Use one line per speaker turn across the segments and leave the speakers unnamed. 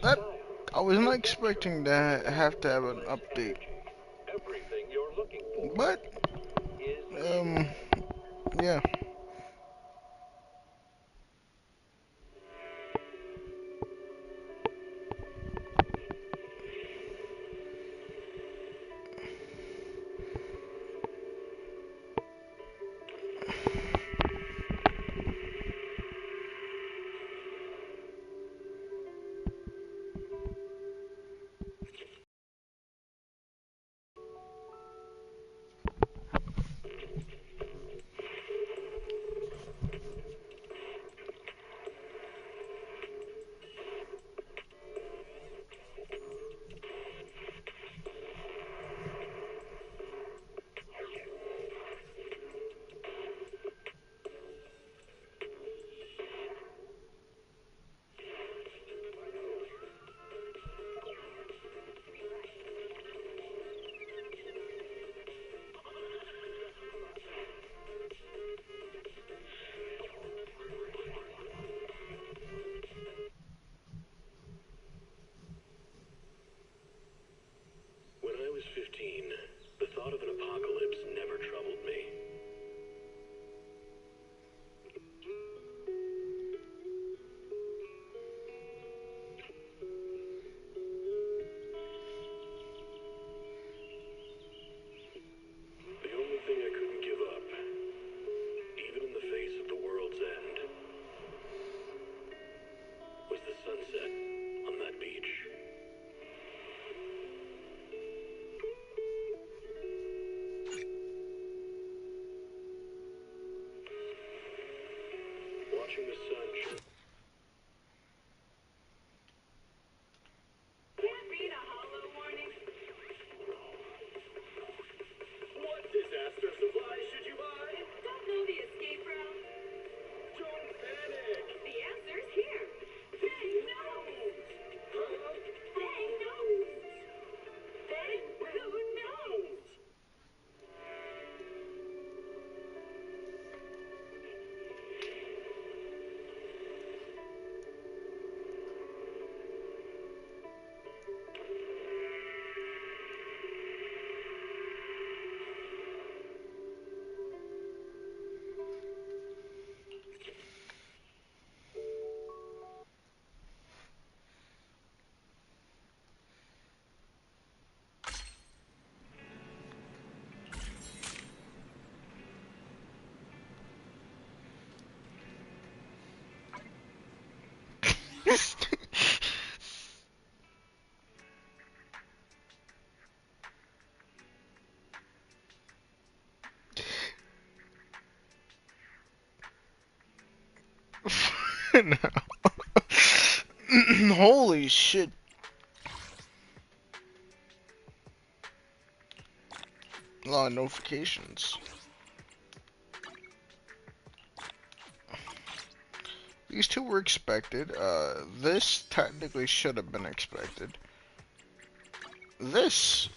that I was not expecting to have to have an update, but um, yeah.
When I was 15, the thought of an apocalypse never troubled me. The only thing I couldn't give up, even in the face of the world's end, was the sunset on that beach. Watching the sun shine. Can't beat a hollow warning. What disaster supplies should you buy? Don't know the escape route. Don't panic. The answer's here. Bang knows. Huh? Bang knows. Bang who knows?
No. Holy shit. A lot of notifications. These two were expected. This technically should have been expected. This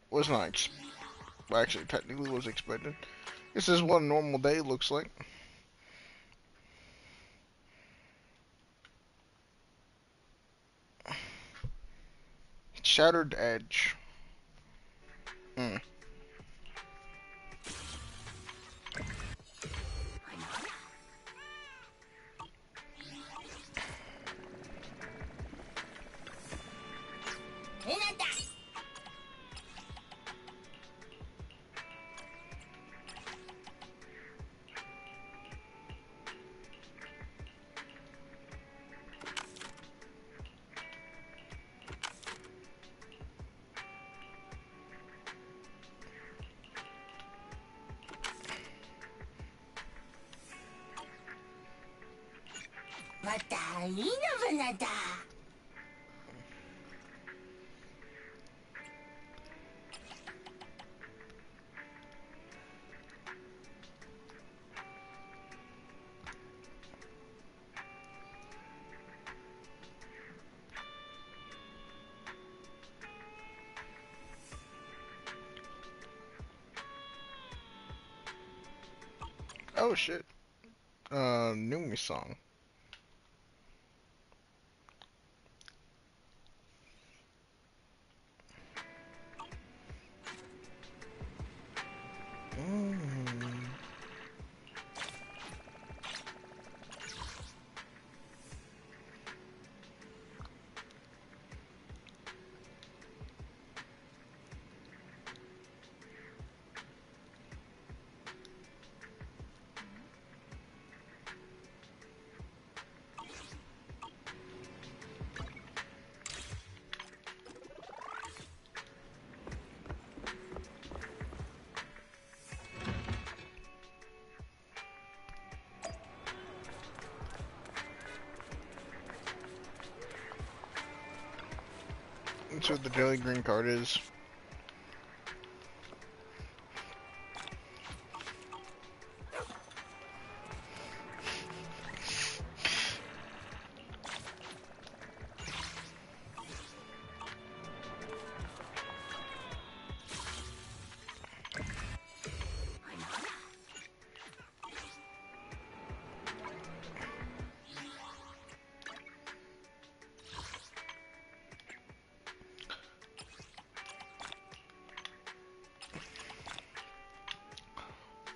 was not well, actually technically was expected. This is what a normal day looks like. Shattered edge. Hmm. Oh shit. Numi song. see what the daily green card is.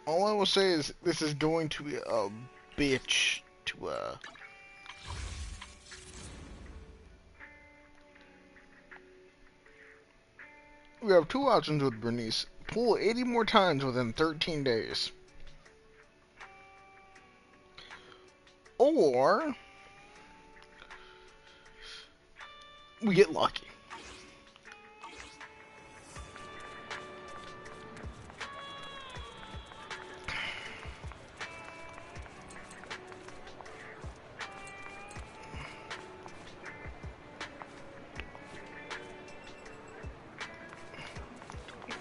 All I will say is this is going to be a bitch to We have two options with Bernice. Pull 80 more times within 13 days. Or we get lucky.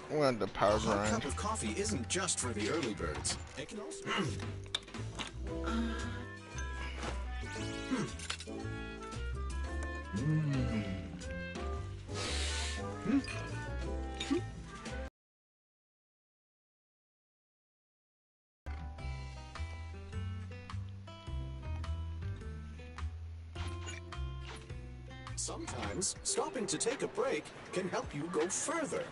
We're going to power
A hot
grind.
cup of coffee isn't just for the early birds. It can also... Sometimes, stopping to take a break can help you go further.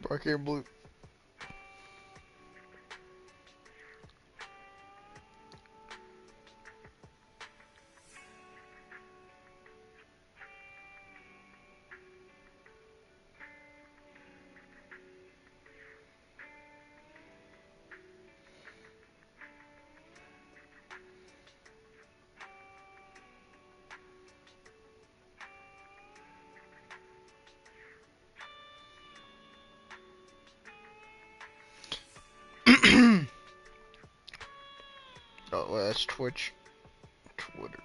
Dark hair blue. Oh, that's Twitch. Twitter.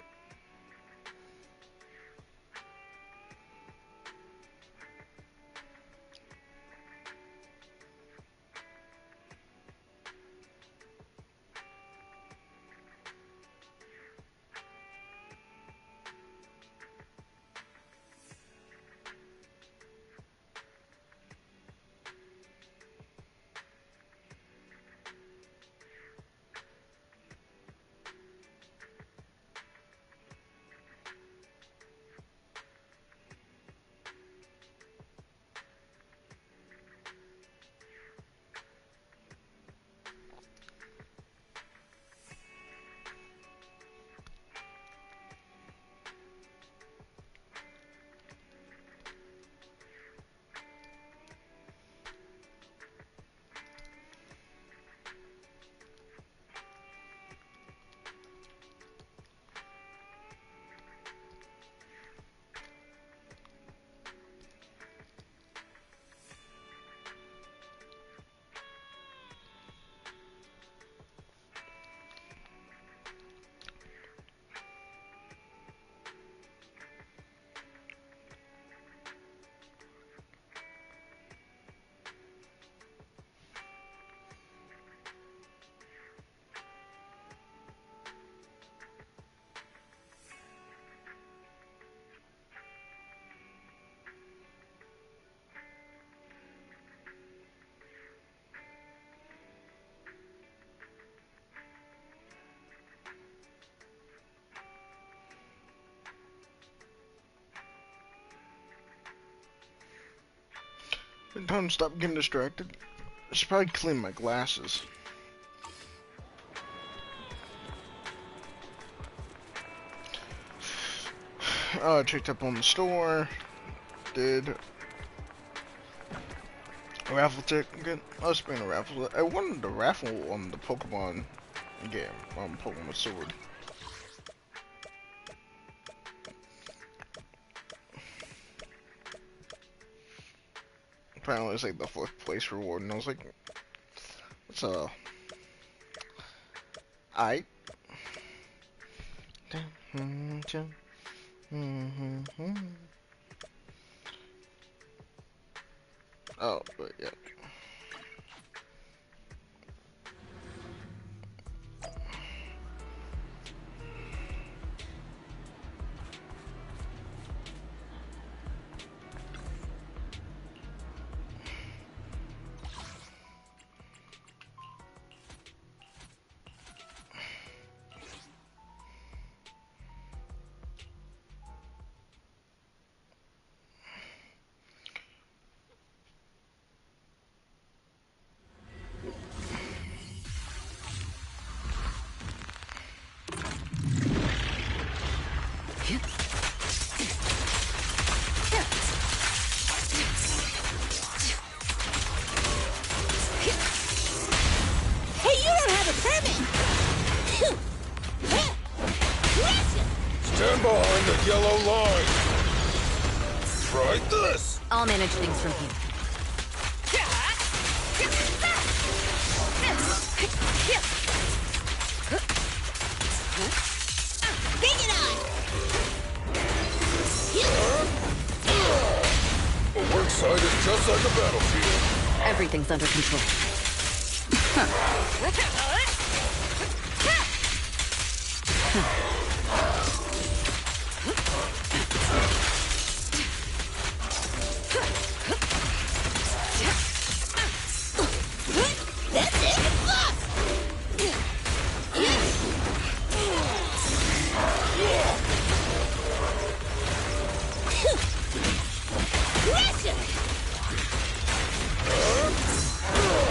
Time to stop getting distracted. I should probably clean my glasses. I checked up on the store. Did a raffle ticket. I was playing a raffle. I won the raffle on the Pokemon game, Pokemon Sword. Apparently it's like the 4th place reward, and I was like, what's I. Oh, but yeah.
Stand behind the yellow line. Try this.
I'll manage things from here.
Bring it on!
The work site is just like a battlefield.
Everything's under control.
That's it! Look! Pressure!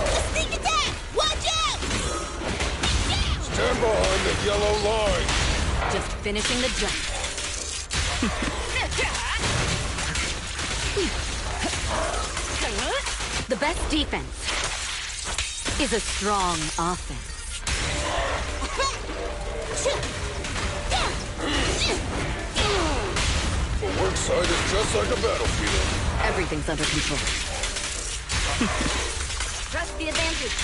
A sneak attack! Watch out!
Stand behind the yellow line.
Just finishing the job. The best defense is a strong offense.
The work site is just like a battlefield.
Everything's under control. Trust the advantage.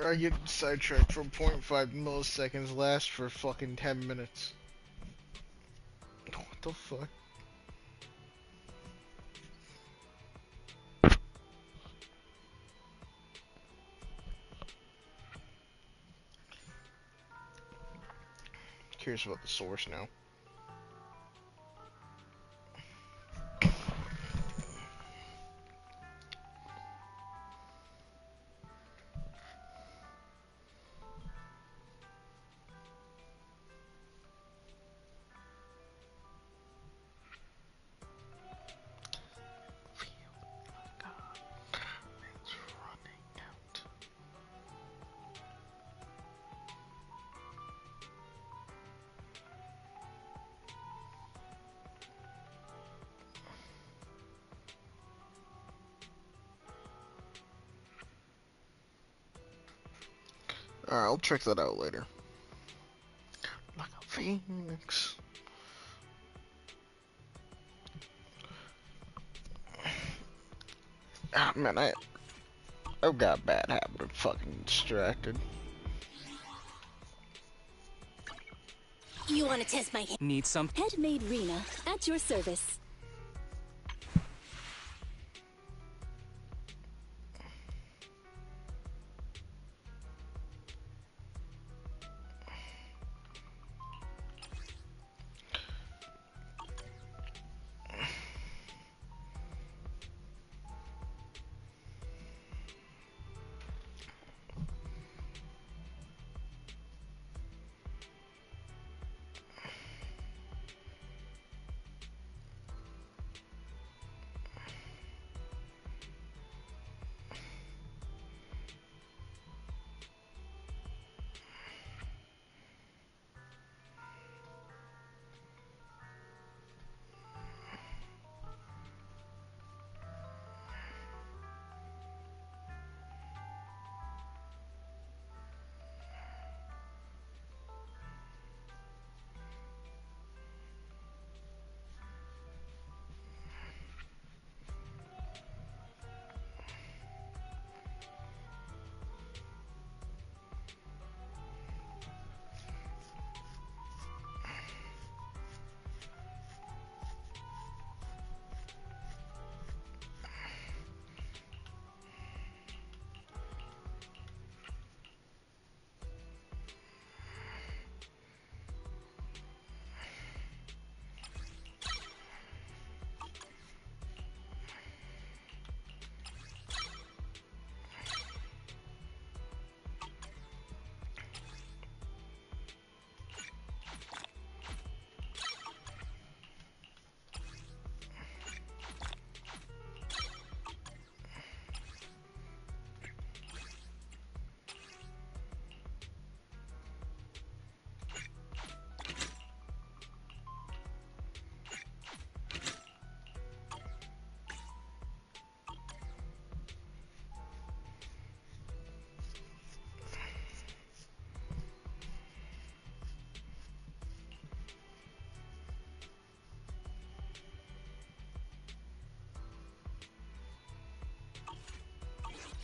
I get sidetracked for 0.5 milliseconds last for fucking 10 minutes. What the fuck? Curious about the source now. Alright, I'll check that out later. Like a phoenix. Ah, man, I've got a bad habit of fucking distracted.
You want to test my hand?
Need some?
Headmade Rena, at your service.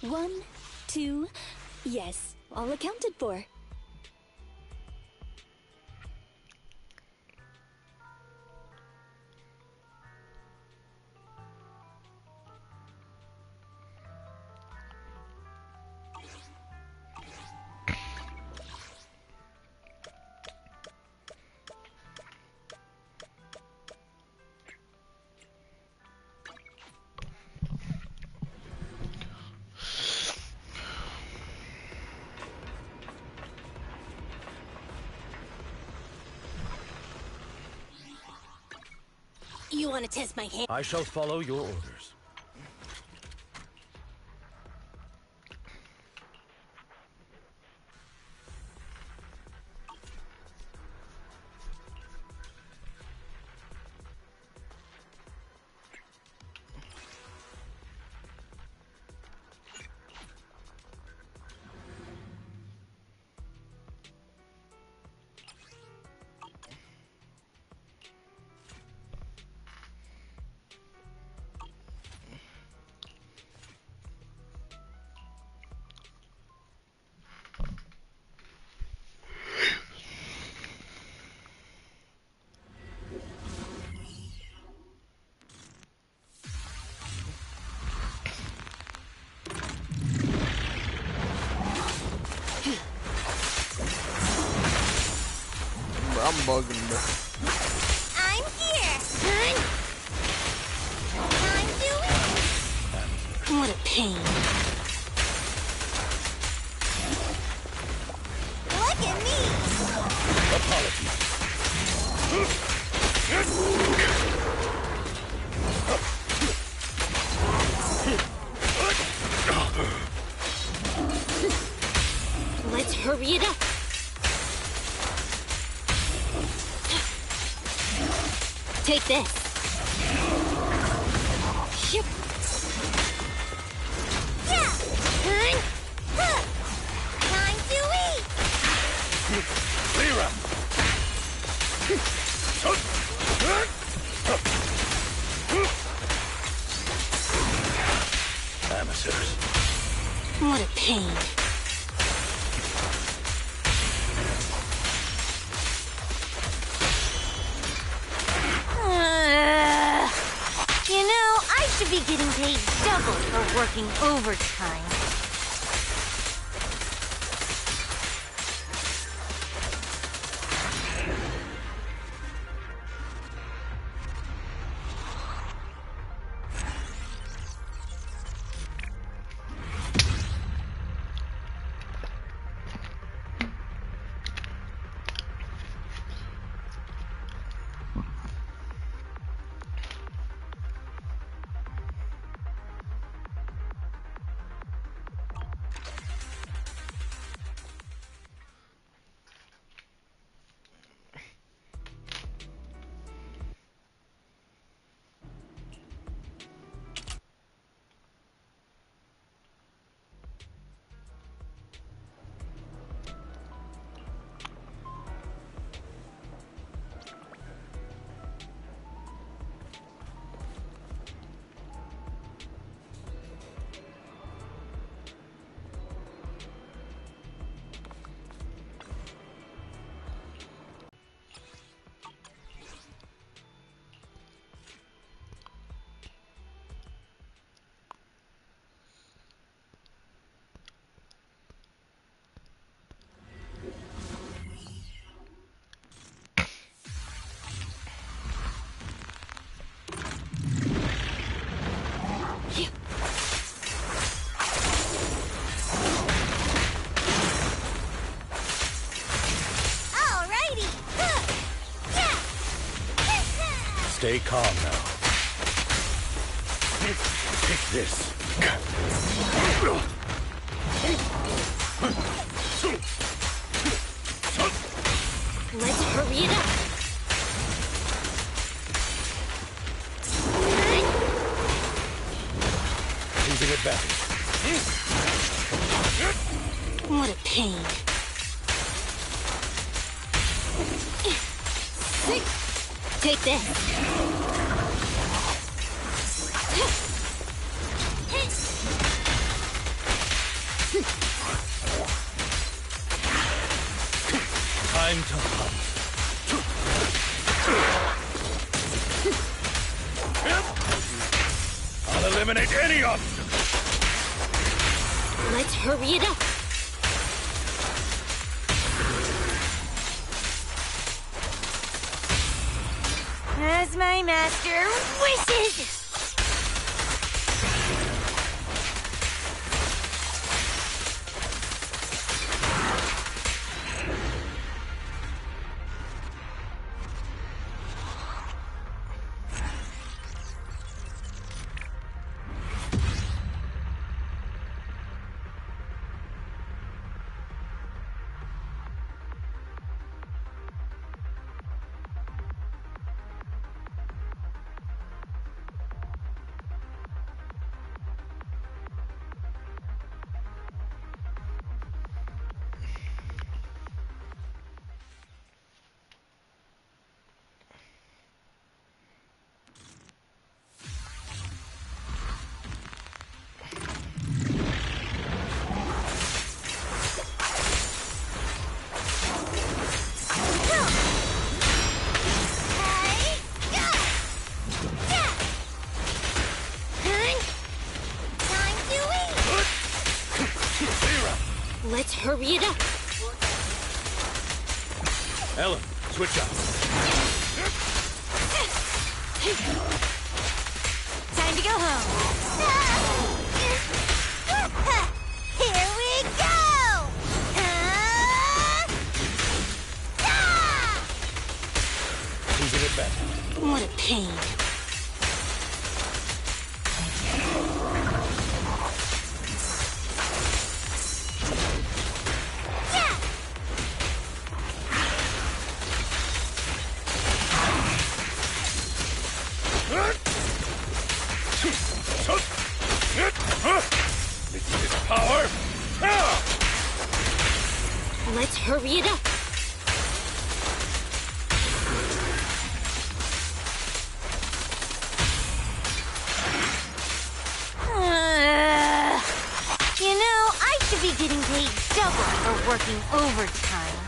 One, two, yes, all accounted for. You want to test my hand?
I shall follow your orders.
bugging me.
I'm here. Time to eat.
What a pain.
Look at me.
Let's hurry it up. Take this. Shoot.
Yeah. Huh. Time to eat.
Amateurs.
What a pain.
You know, I should be getting paid double for working overtime.
Stay calm now. Take this.
Let's hurry it up.
Losing it back.
What a pain. Take this.
Time to hunt. I'll eliminate any obstacle.
Let's hurry it up.
As my master wishes!
Let's hurry it up.
Ellen, switch up.
Time to go home. Here we go!
Losing it back.
What a pain.
Its power.
Let's hurry it up. You know, I should be getting paid double for working overtime.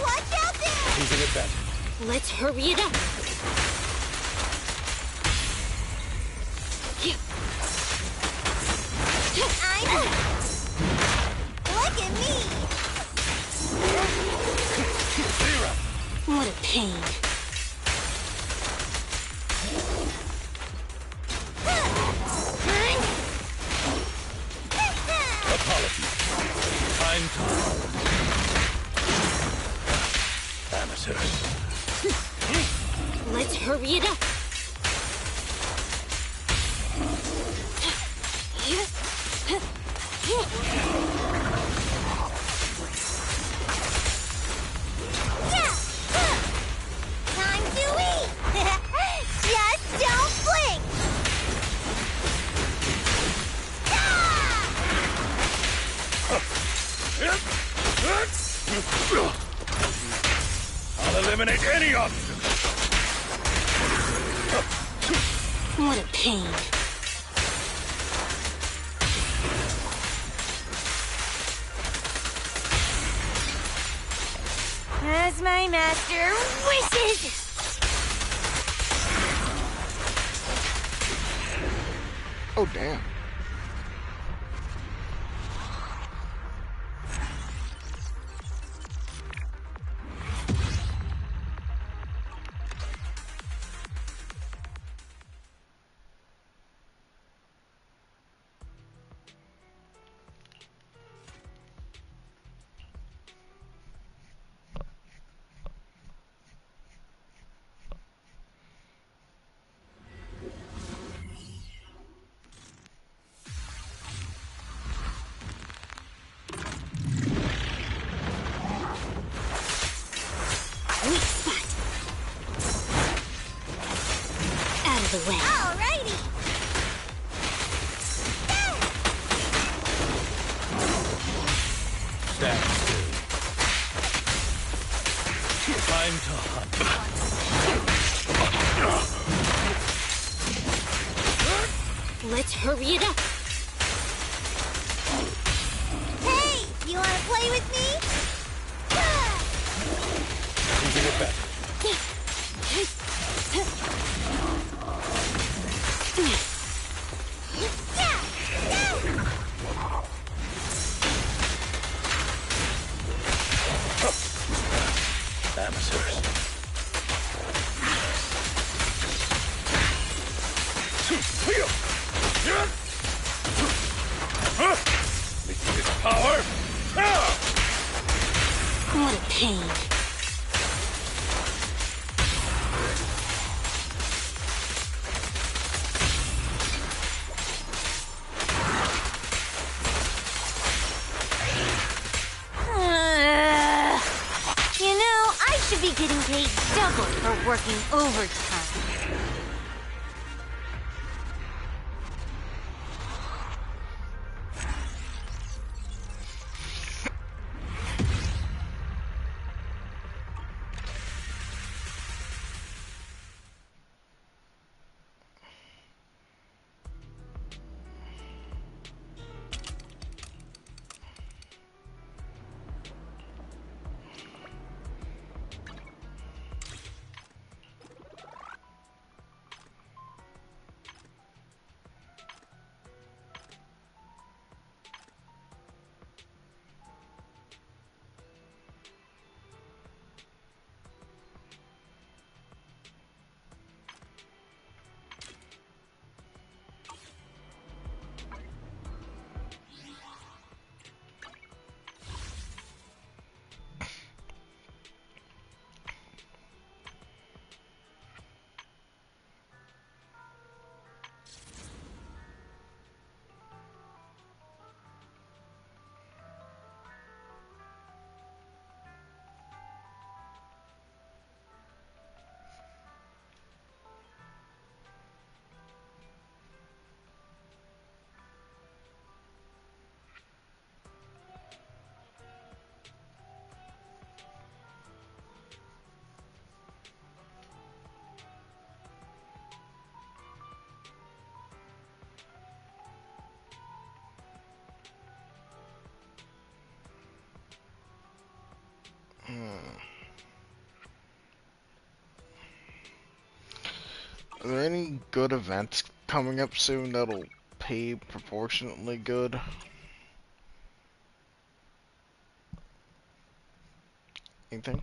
Watch out there!
Losing it back.
Let's hurry it up. Look at me!
Zero.
What a pain.
Apologies. Time to amateurs.
Let's hurry it up. Time to eat! Just don't blink!
I'll eliminate any obstacle.
What a pain. As my master wishes!
Oh, damn.
Weak spot. Out of the way. Alrighty.
Stand still. Time to hunt.
Let's hurry it up. Hey, you want to play with me?
Losing it back. Amateurs. Its power.
What a pain. You know, I should be getting paid double for working overtime.
Are there any good events coming up soon that'll pay proportionately good? Anything?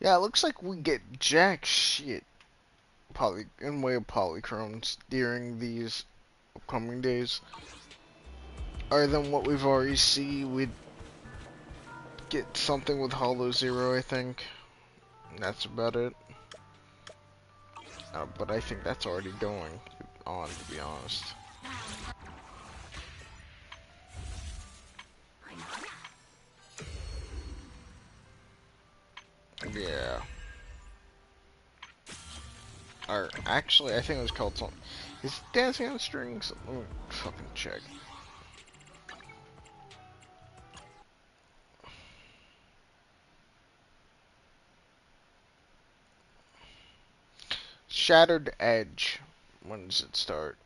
Yeah, it looks like we get jack shit in way of polychromes during these upcoming days. Other than what we've already seen, we'd get something with Hollow Zero, I think. And that's about it. But I think that's already going on, to be honest. Yeah. Or actually, I think it was called something. Is Dancing on Strings? Let me fucking check. Shattered Edge. When does it start?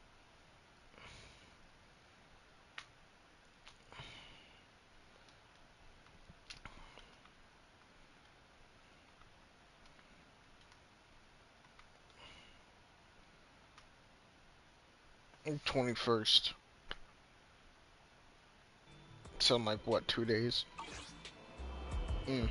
On 21st. So in like what, 2 days? Mm.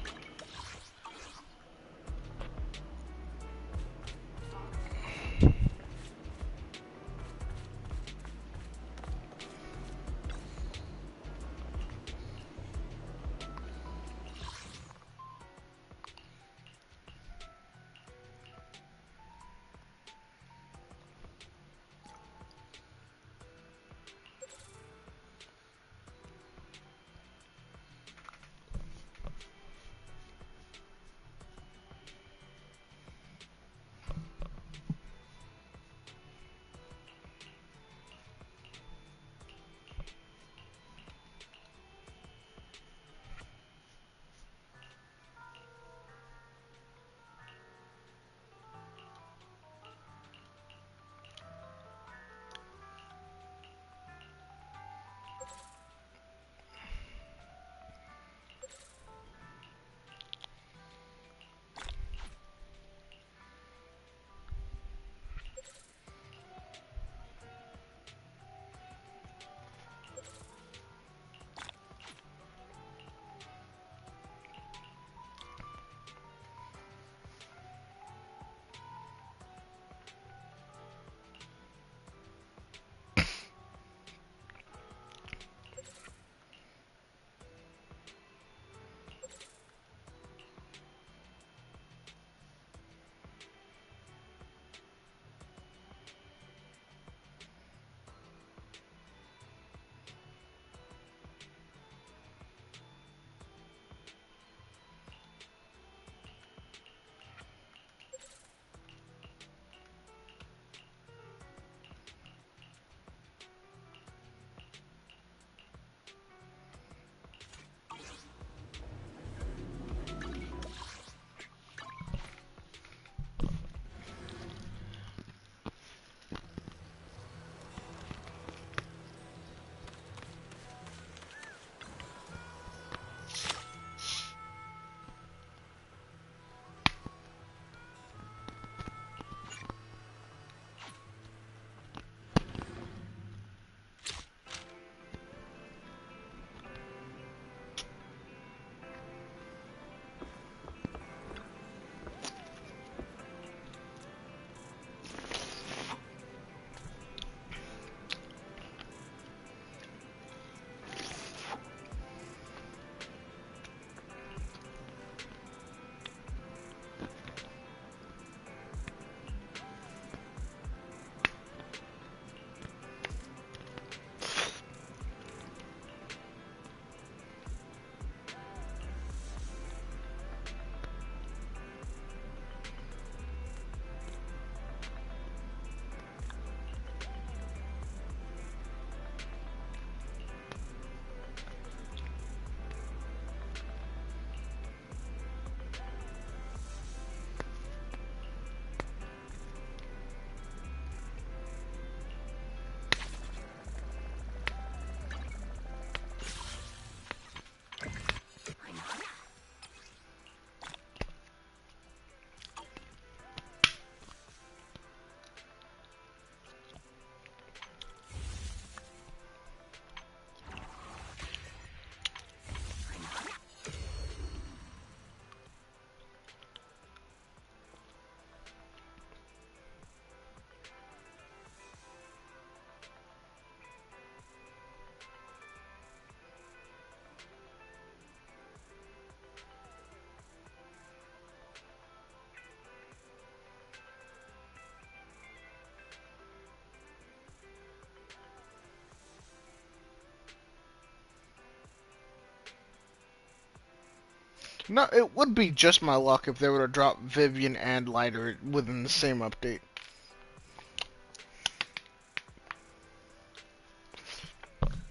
No, it would be just my luck if they were to drop Vivian and Lighter within the same update.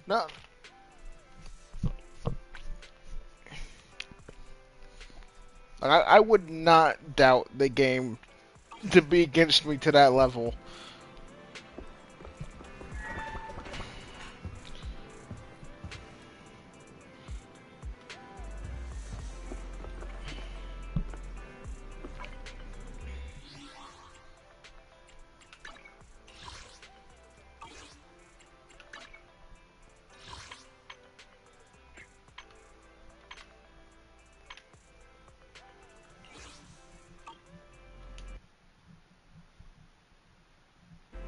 No, I would not doubt the game to be against me to that level.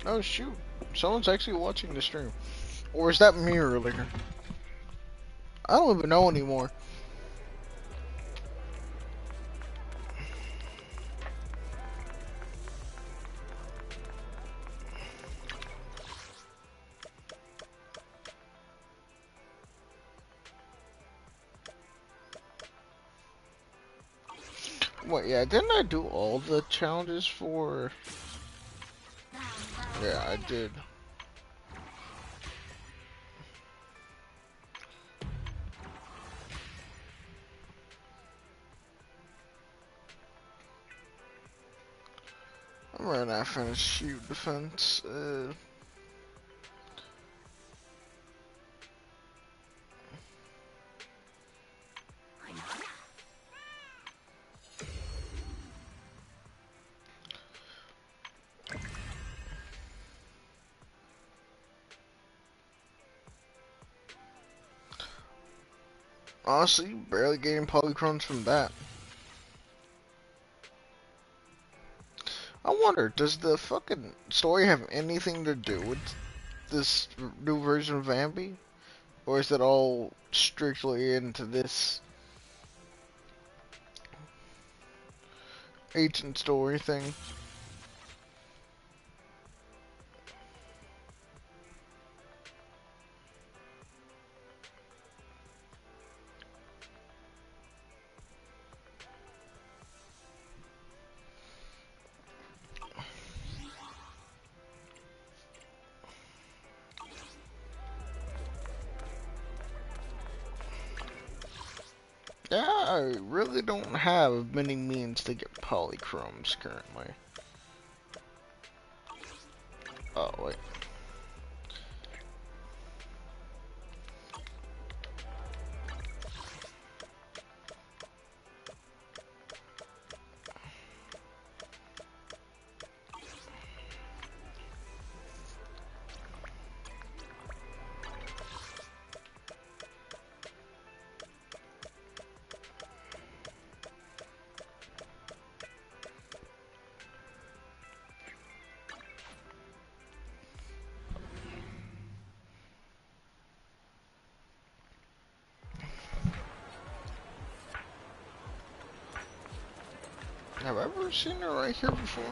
Oh shoot, someone's actually watching the stream. Or is that me earlier? I don't even know anymore. Wait, yeah, didn't I do all the challenges for... Yeah, I did. I'm running out finished shoot defense. Honestly, barely getting polychromes from that. I wonder, does the fucking story have anything to do with this new version of Ambi? Or is it all strictly into this ancient story thing? Yeah, I really don't have many means to get polychromes currently. Oh, wait. Have I ever seen her right here before?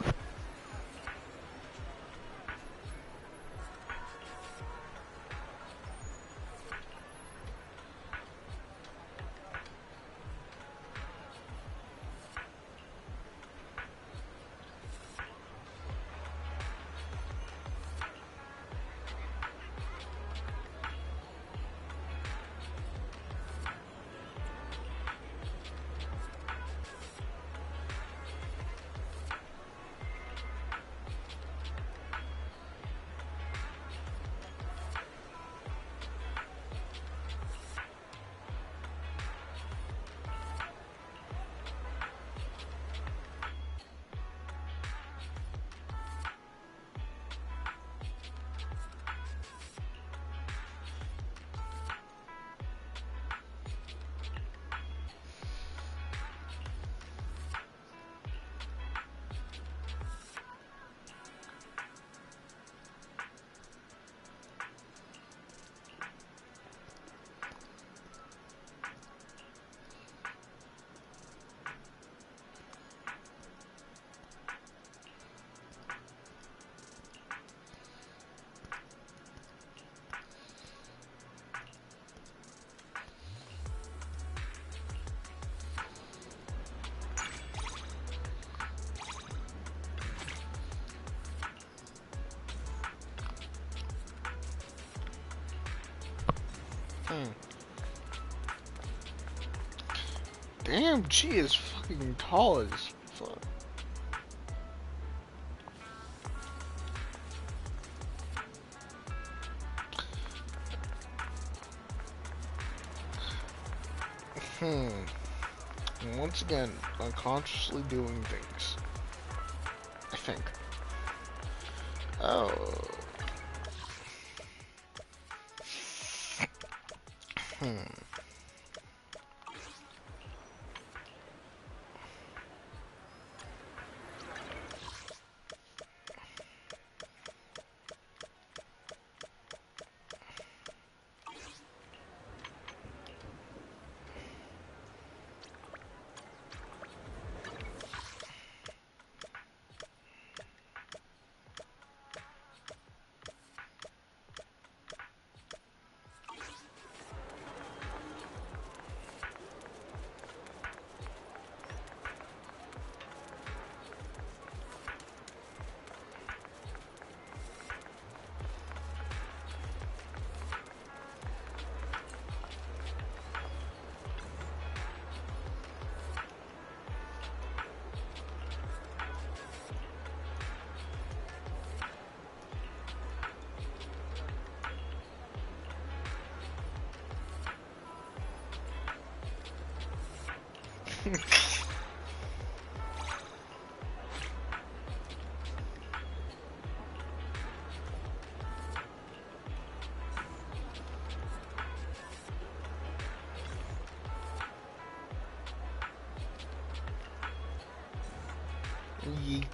Damn, G is fucking tall as fuck. And once again, unconsciously doing things. I think. Oh. Yeet.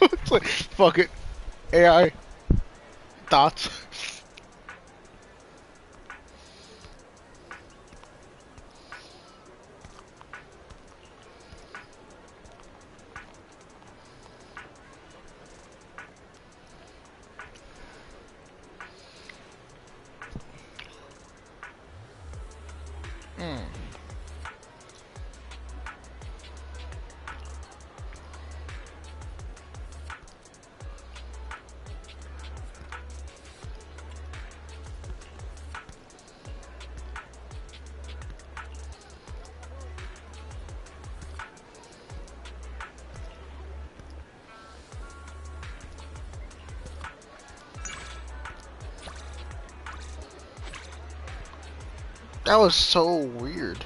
It's like, fuck it. AI thoughts. Hmm. That was so weird.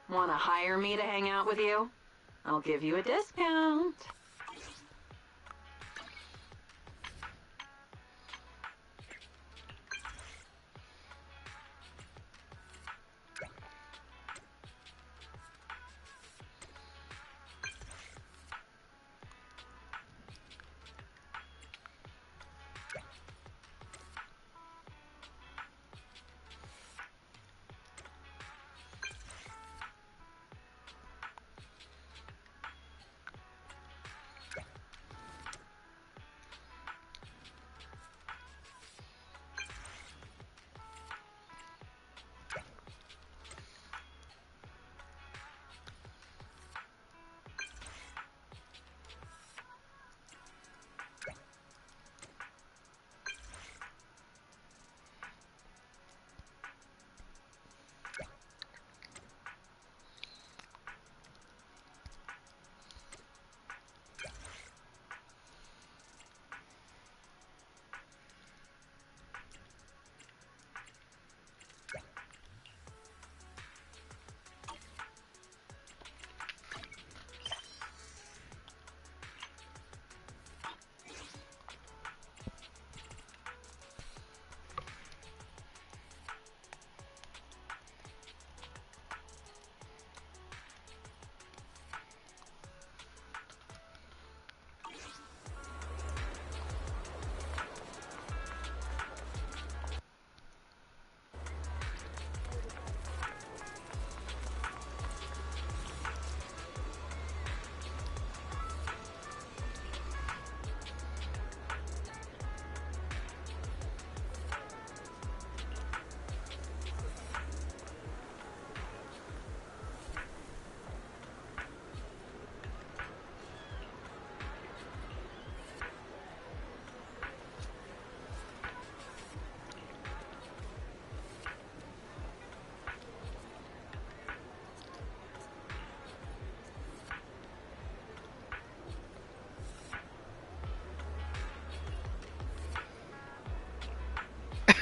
Want to hire me to hang out with you? I'll give you a discount.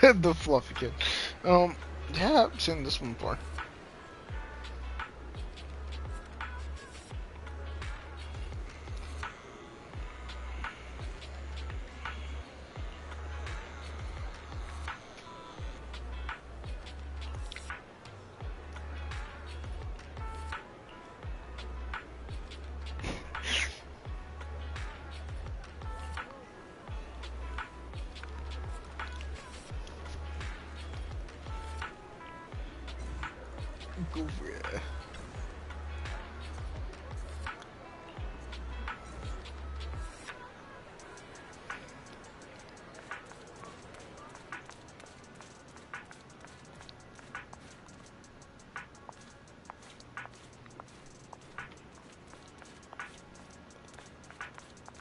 The fluffy kid. Yeah, I've seen this one before.
Goofy.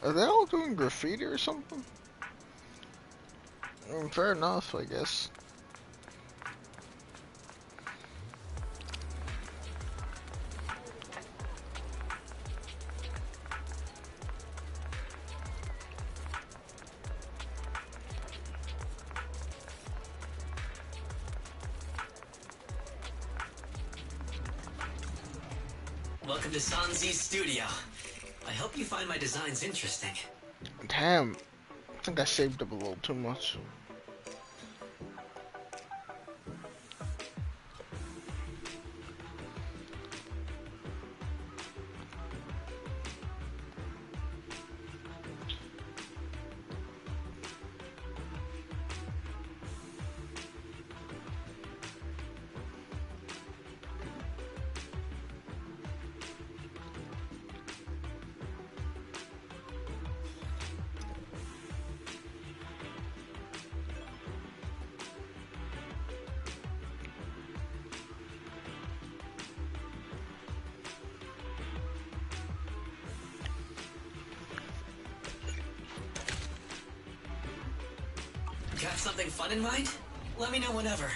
Are they all doing graffiti or something? Fair enough, I guess.
Welcome to Sanzi's studio. I hope you find my designs interesting.
Damn, I think I saved up a little too much.
Got something fun in mind? Let me know whenever.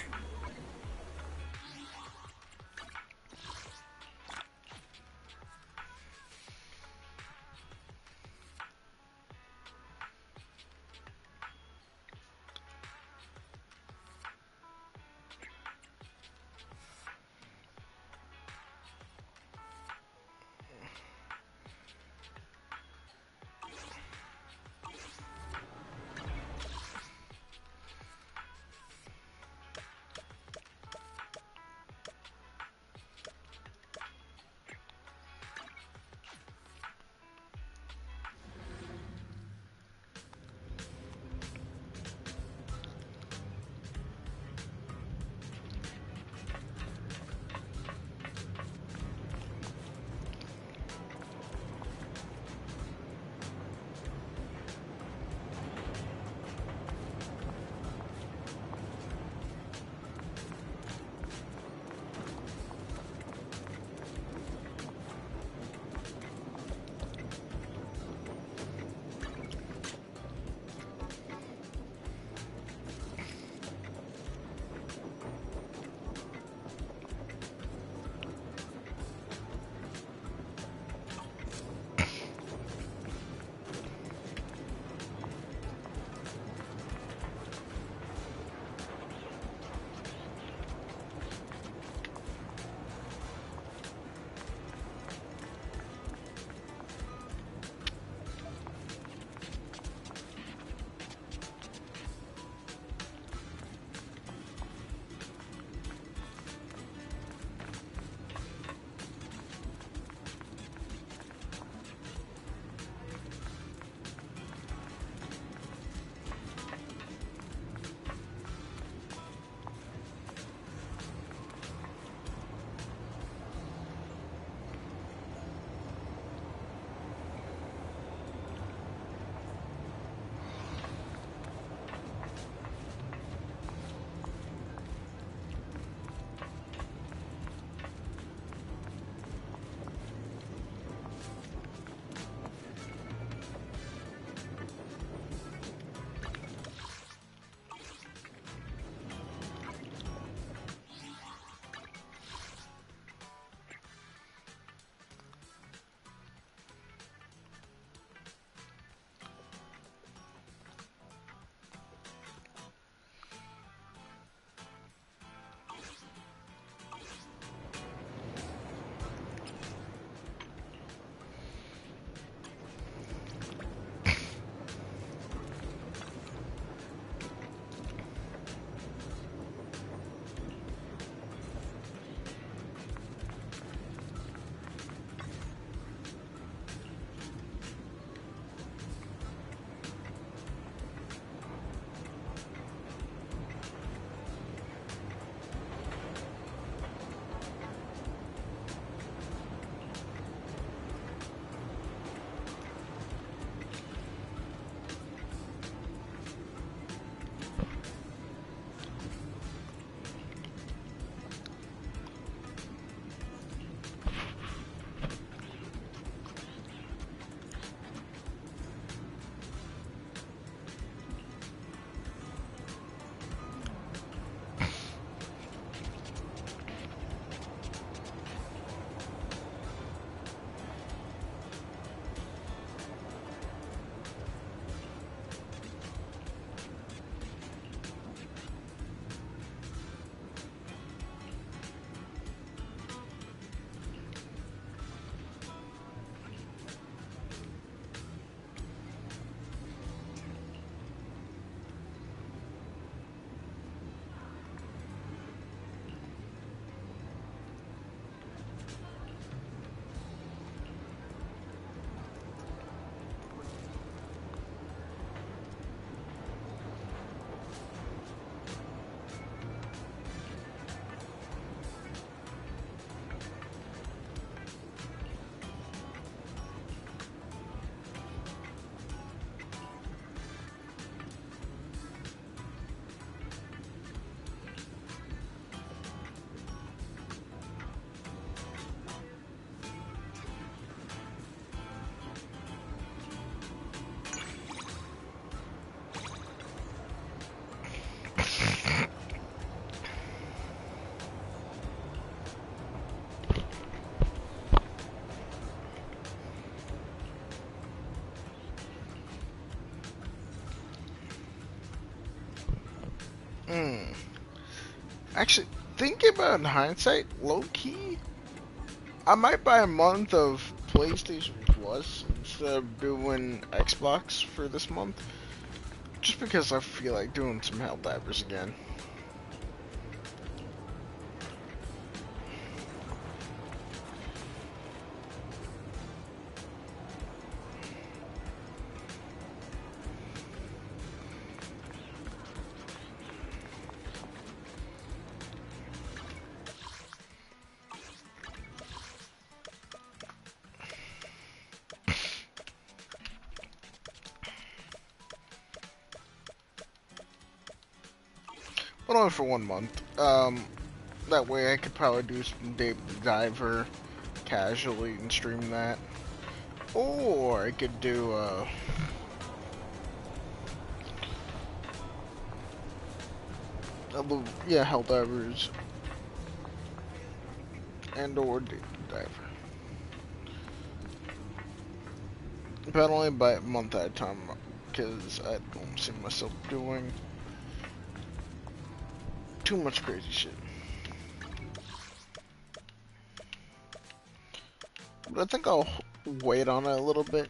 Hmm. Actually, thinking about in hindsight, low key, I might buy a month of PlayStation Plus instead of doing Xbox for this month. Just because I feel like doing some Helldivers again. But only for 1 month. That way I could probably do some Dave the Diver casually and stream that. Or I could do, yeah, Helldivers and or Dave the Diver. But only by a month at a time, because I don't see myself doing too much crazy shit. But I think I'll wait on it a little bit.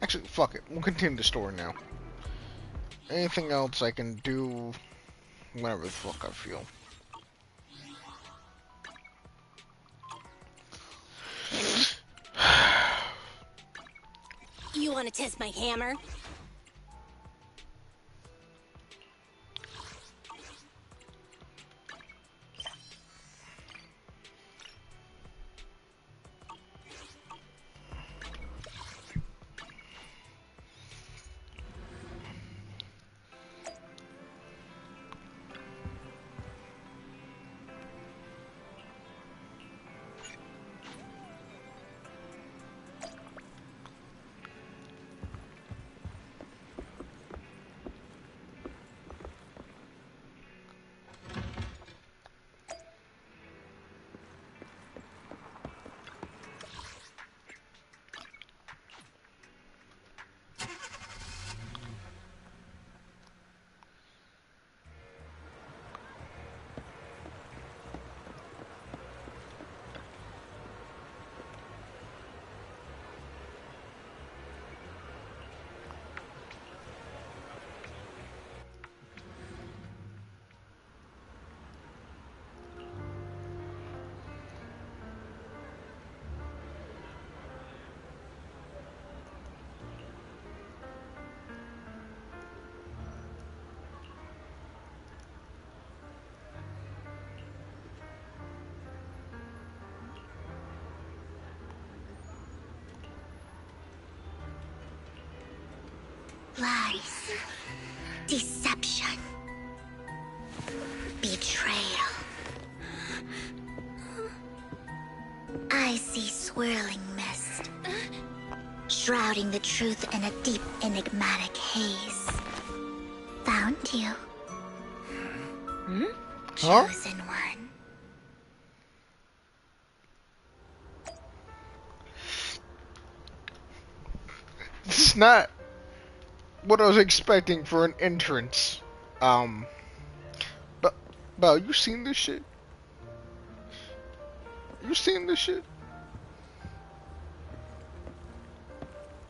Actually, fuck it. We'll continue the story now. Anything else I can do whenever the fuck I feel.
You want to test my hammer? Lies. Deception. Betrayal. I see swirling mist, shrouding the truth in a deep, enigmatic haze. Found you.
Huh?
Chosen one.
This is not what I was expecting for an entrance. But, Belle, you seen this shit? You seen this shit?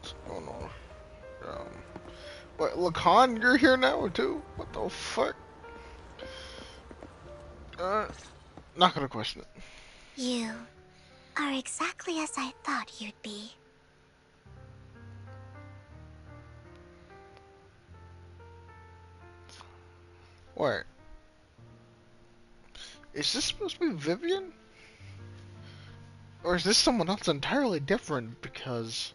What's going on? What, Lacan, you're here now too? What the fuck? Not gonna question it.
You are exactly as I thought you'd be.
What? Is this supposed to be Vivian? Or is this someone else entirely different? Because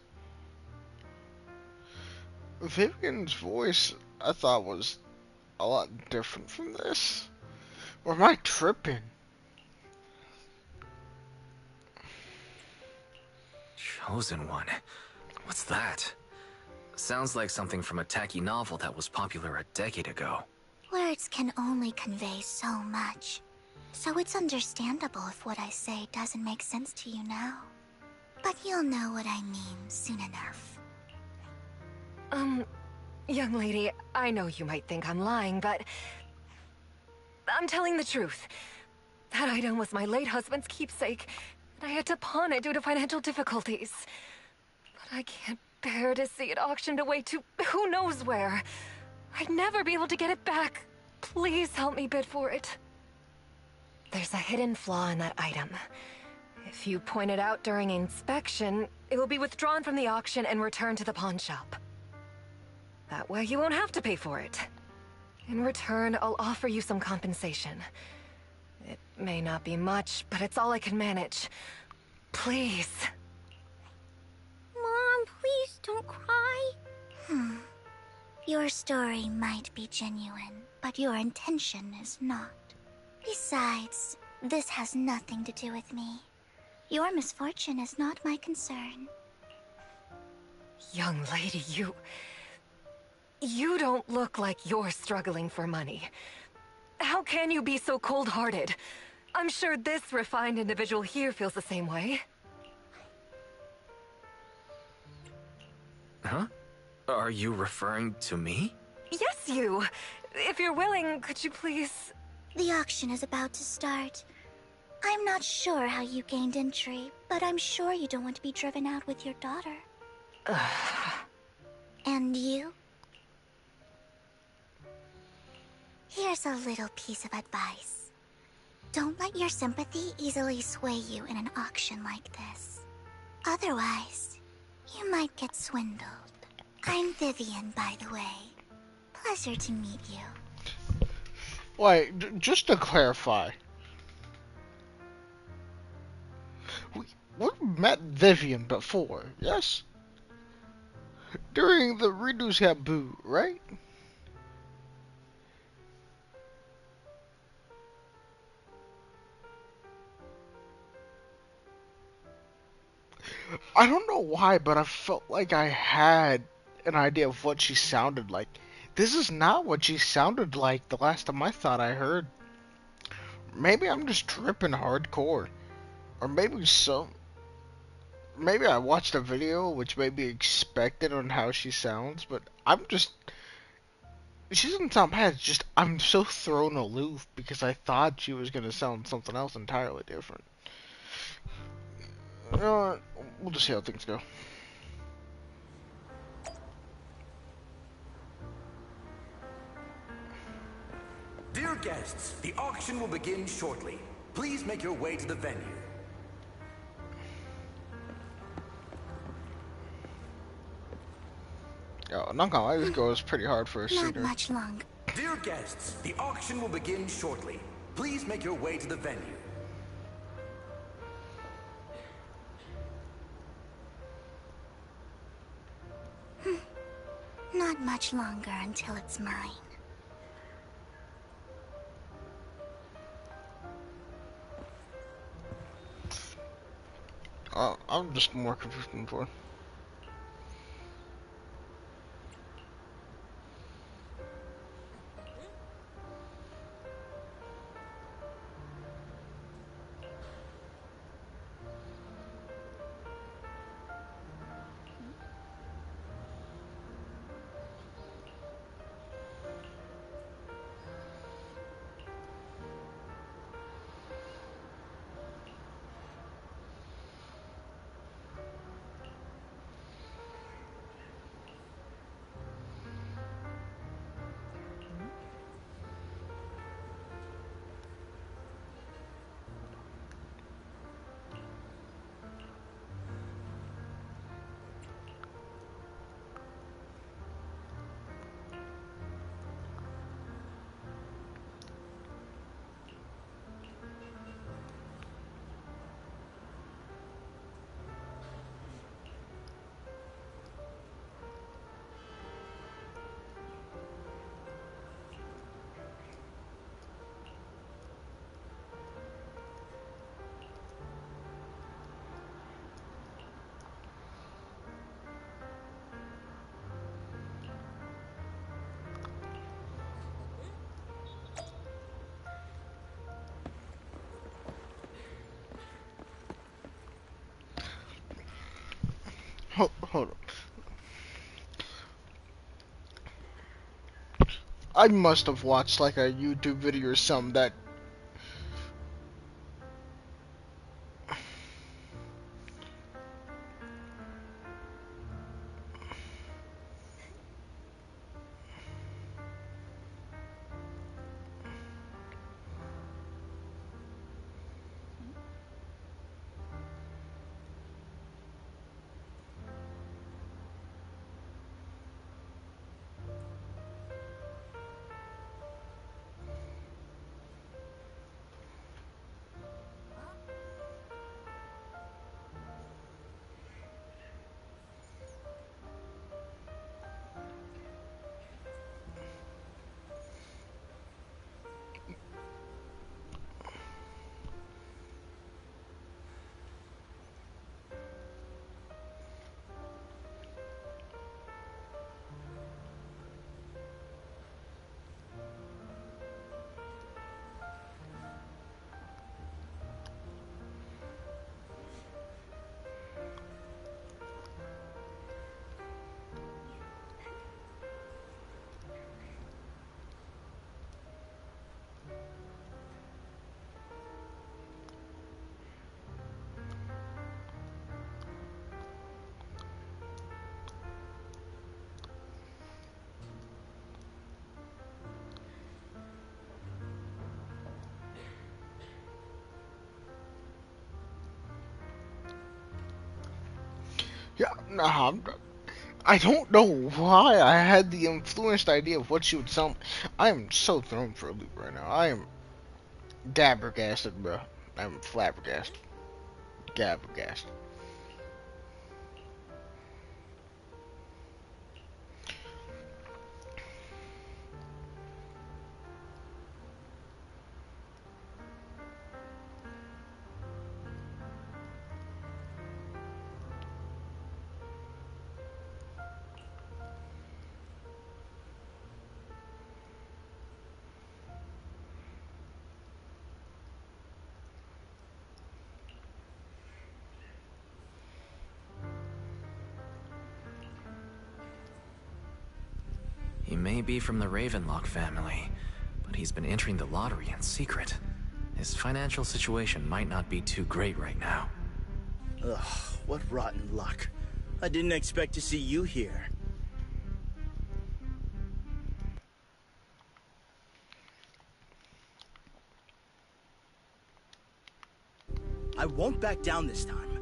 Vivian's voice, I thought, was a lot different from this. Or am I tripping?
Chosen one? What's that? Sounds like something from a tacky novel that was popular a decade ago.
Words can only convey so much, so it's understandable if what I say doesn't make sense to you now. But you'll know what I mean soon enough.
Young lady, I know you might think I'm lying, but I'm telling the truth. That item was my late husband's keepsake, and I had to pawn it due to financial difficulties. But I can't bear to see it auctioned away to who knows where. I'd never be able to get it back. Please help me bid for it. There's a hidden flaw in that item. If you point it out during inspection, it will be withdrawn from the auction and returned to the pawn shop. That way you won't have to pay for it. In return, I'll offer you some compensation. It may not be much, but it's all I can manage. Please.
Mom, please don't cry. Your story might be genuine, but your intention is not. Besides, this has nothing to do with me. Your misfortune is not my concern.
Young lady, You don't look like you're struggling for money. How can you be so cold-hearted? I'm sure this refined individual here feels the same way.
Huh? Are you referring to me?
Yes, you. If you're willing, could you please...
The auction is about to start. I'm not sure how you gained entry, but I'm sure you don't want to be driven out with your daughter. And you? Here's a little piece of advice. Don't let your sympathy easily sway you in an auction like this. Otherwise, you might get swindled. I'm Vivian, by the way. Pleasure to meet you.
Wait, just to clarify. We've met Vivian before, yes? During the Reduce Boo, right? I don't know why, but I felt like I had an idea of what she sounded like. This is not what she sounded like the last time I thought I heard. Maybe I'm just tripping hardcore. Or maybe I watched a video which made me expected on how she sounds, but she doesn't sound bad, it's just I'm so thrown aloof because I thought she was gonna sound something else entirely different. You know what? We'll just see how things go.
Dear guests, the auction will begin shortly. Please make your way to the venue.
Yo, not gonna lie, this girl is pretty hard for a
Not
shooter.
much longer.
Dear guests, the auction will begin shortly. Please make your way to the venue.
Not much longer until it's mine.
I'm just more confused than before. Hold on. I must have watched like a YouTube video or something that yeah, nah, I don't know why I had the influenced idea of what she would sound. I am so thrown for a loop right now. I am gabbergasted, bro. I'm flabbergasted. Gabbergasted.
He may be from the Ravenlock family, but he's been entering the lottery in secret. His financial situation might not be too great right now.
Ugh, what rotten luck. I didn't expect to see you here. I won't back down this time.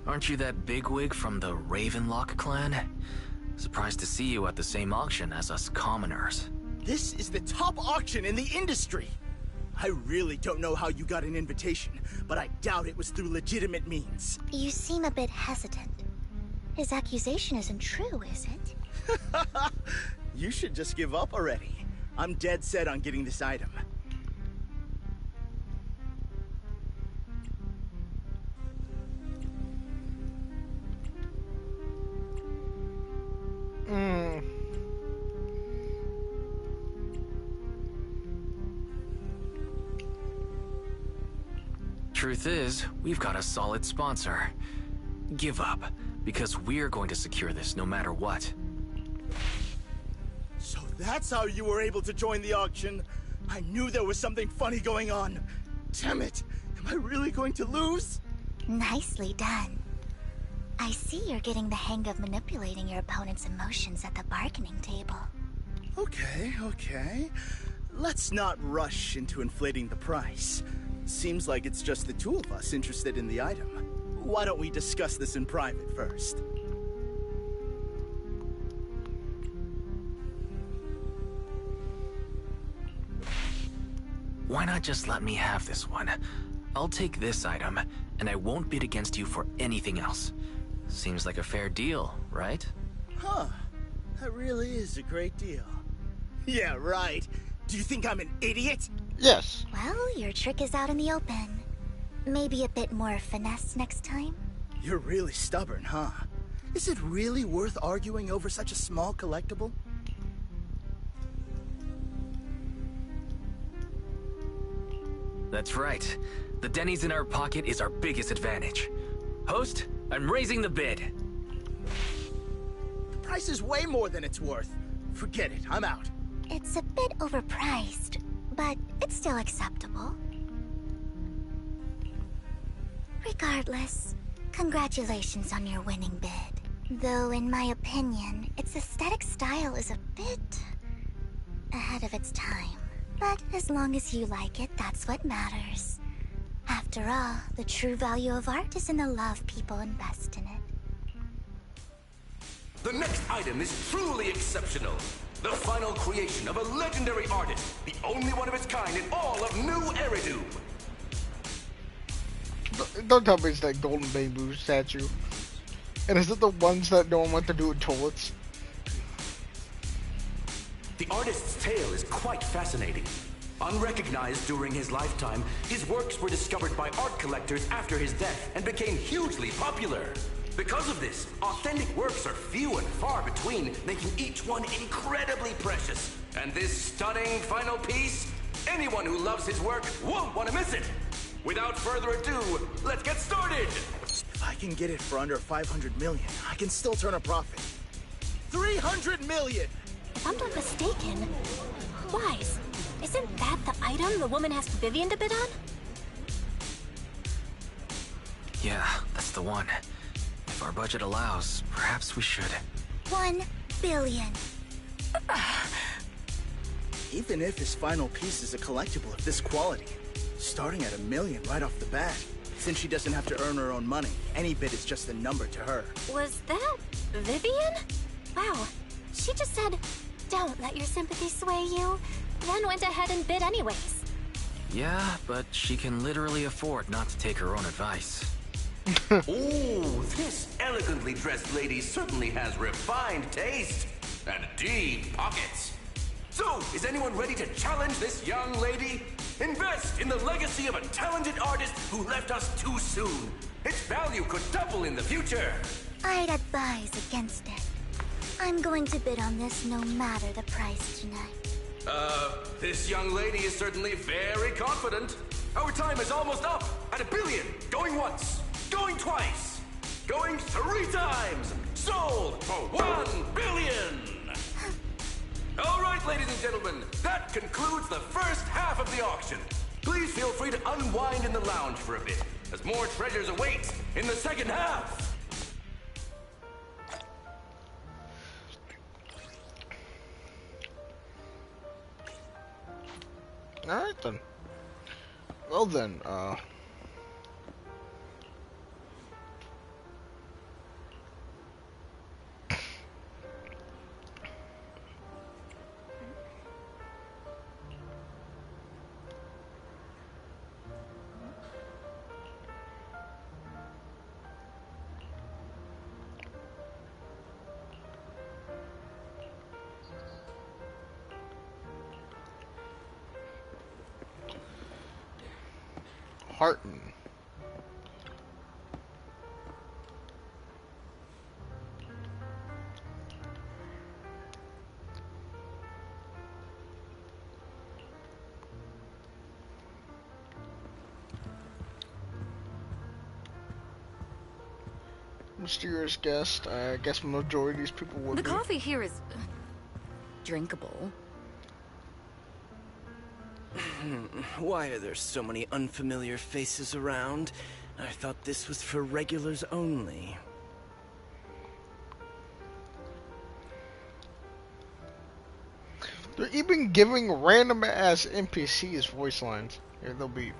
Aren't you that bigwig from the Ravenlock clan? Surprised to see you at the same auction as us commoners.
This is the top auction in the industry. I really don't know how you got an invitation, but I doubt it was through legitimate means.
You seem a bit hesitant. His accusation isn't true, is it?
You should just give up already. I'm dead set on getting this item.
Truth is, we've got a solid sponsor. Give up, because we're going to secure this no matter what.
So that's how you were able to join the auction? I knew there was something funny going on. Damn it! Am I really going to lose?
Nicely done. I see you're getting the hang of manipulating your opponent's emotions at the bargaining table.
Okay. Let's not rush into inflating the price. Seems like it's just the two of us interested in the item. Why don't we discuss this in private first?
Why not just let me have this one? I'll take this item, and I won't bid against you for anything else. Seems like a fair deal, right?
Huh. That really is a great deal. Yeah, right. Do you think I'm an idiot?
Yes.
Well, your trick is out in the open. Maybe a bit more finesse next time?
You're really stubborn, huh? Is it really worth arguing over such a small collectible?
That's right. The Denny's in our pocket is our biggest advantage. Host, I'm raising the bid.
The price is way more than it's worth. Forget it, I'm out.
It's a bit overpriced, but it's still acceptable. Regardless, congratulations on your winning bid. Though, in my opinion, its aesthetic style is a bit ahead of its time. But as long as you like it, that's what matters. After all, the true value of art is in the love people invest in it.
The next item is truly exceptional. The final creation of a legendary artist, the only one of its kind in all of New Eridu.
Don't tell me it's that golden bamboo statue. And is it the ones that no one went to do with toilets?
The artist's tale is quite fascinating. Unrecognized during his lifetime, his works were discovered by art collectors after his death and became hugely popular. Because of this, authentic works are few and far between, making each one incredibly precious. And this stunning final piece, anyone who loves his work won't want to miss it. Without further ado, let's get started!
If I can get it for under 500 million, I can still turn a profit. 300 million!
If I'm not mistaken, Wise, isn't that the item the woman asked Vivian to bid on?
Yeah, that's the one. If our budget allows, perhaps we should.
1 billion.
Even if his final piece is a collectible of this quality, starting at $1 million right off the bat, since she doesn't have to earn her own money, any bid is just a number to her.
Was that Vivian? Wow, she just said, "Don't let your sympathy sway you," then went ahead and bid anyways.
Yeah, but she can literally afford not to take her own advice.
Ooh, this elegantly dressed lady certainly has refined taste and deep pockets. So, is anyone ready to challenge this young lady? Invest in the legacy of a talented artist who left us too soon. Its value could double in the future.
I'd advise against it. I'm going to bid on this no matter the price tonight.
This young lady is certainly very confident. Our time is almost up at $1 billion. Going once, going twice, going 3 times. Sold for $1 billion. All right, ladies and gentlemen, that concludes the first half of the auction. Please feel free to unwind in the lounge for a bit, as more treasures await in the second half.
Alright then. Well then, Harton. Mysterious guest. I guess majority of these people would
The
be.
coffee here is drinkable.
Why are there so many unfamiliar faces around? I thought this was for regulars only.
They're even giving random ass NPCs voice lines. Here, they'll be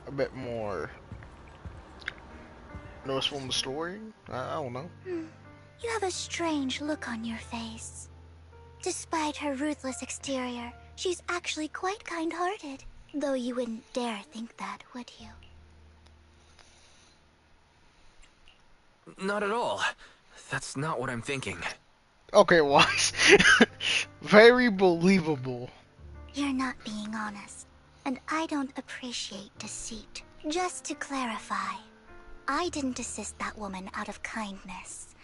a bit more noticeable in the story. I don't know.
You have a strange look on your face. Despite her ruthless exterior, she's actually quite kind-hearted. Though you wouldn't dare think that, would you?
Not at all. That's not what I'm thinking.
Okay, Wise. Very believable.
You're not being honest, and I don't appreciate deceit. Just to clarify, I didn't assist that woman out of kindness.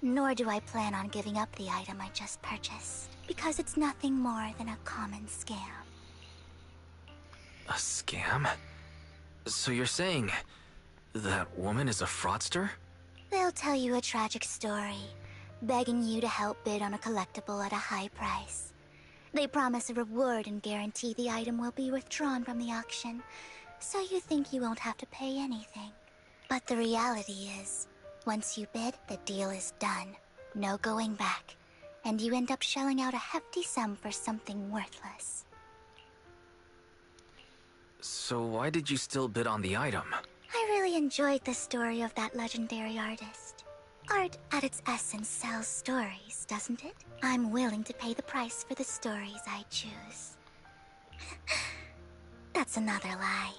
Nor do I plan on giving up the item I just purchased, because it's nothing more than a common scam.
A scam? So you're saying that woman is a fraudster?
They'll tell you a tragic story, begging you to help bid on a collectible at a high price. They promise a reward and guarantee the item will be withdrawn from the auction, so you think you won't have to pay anything. But the reality is, once you bid, the deal is done. No going back. And you end up shelling out a hefty sum for something worthless.
So why did you still bid on the item?
I really enjoyed the story of that legendary artist. Art, at its essence, sells stories, doesn't it? I'm willing to pay the price for the stories I choose. That's another lie.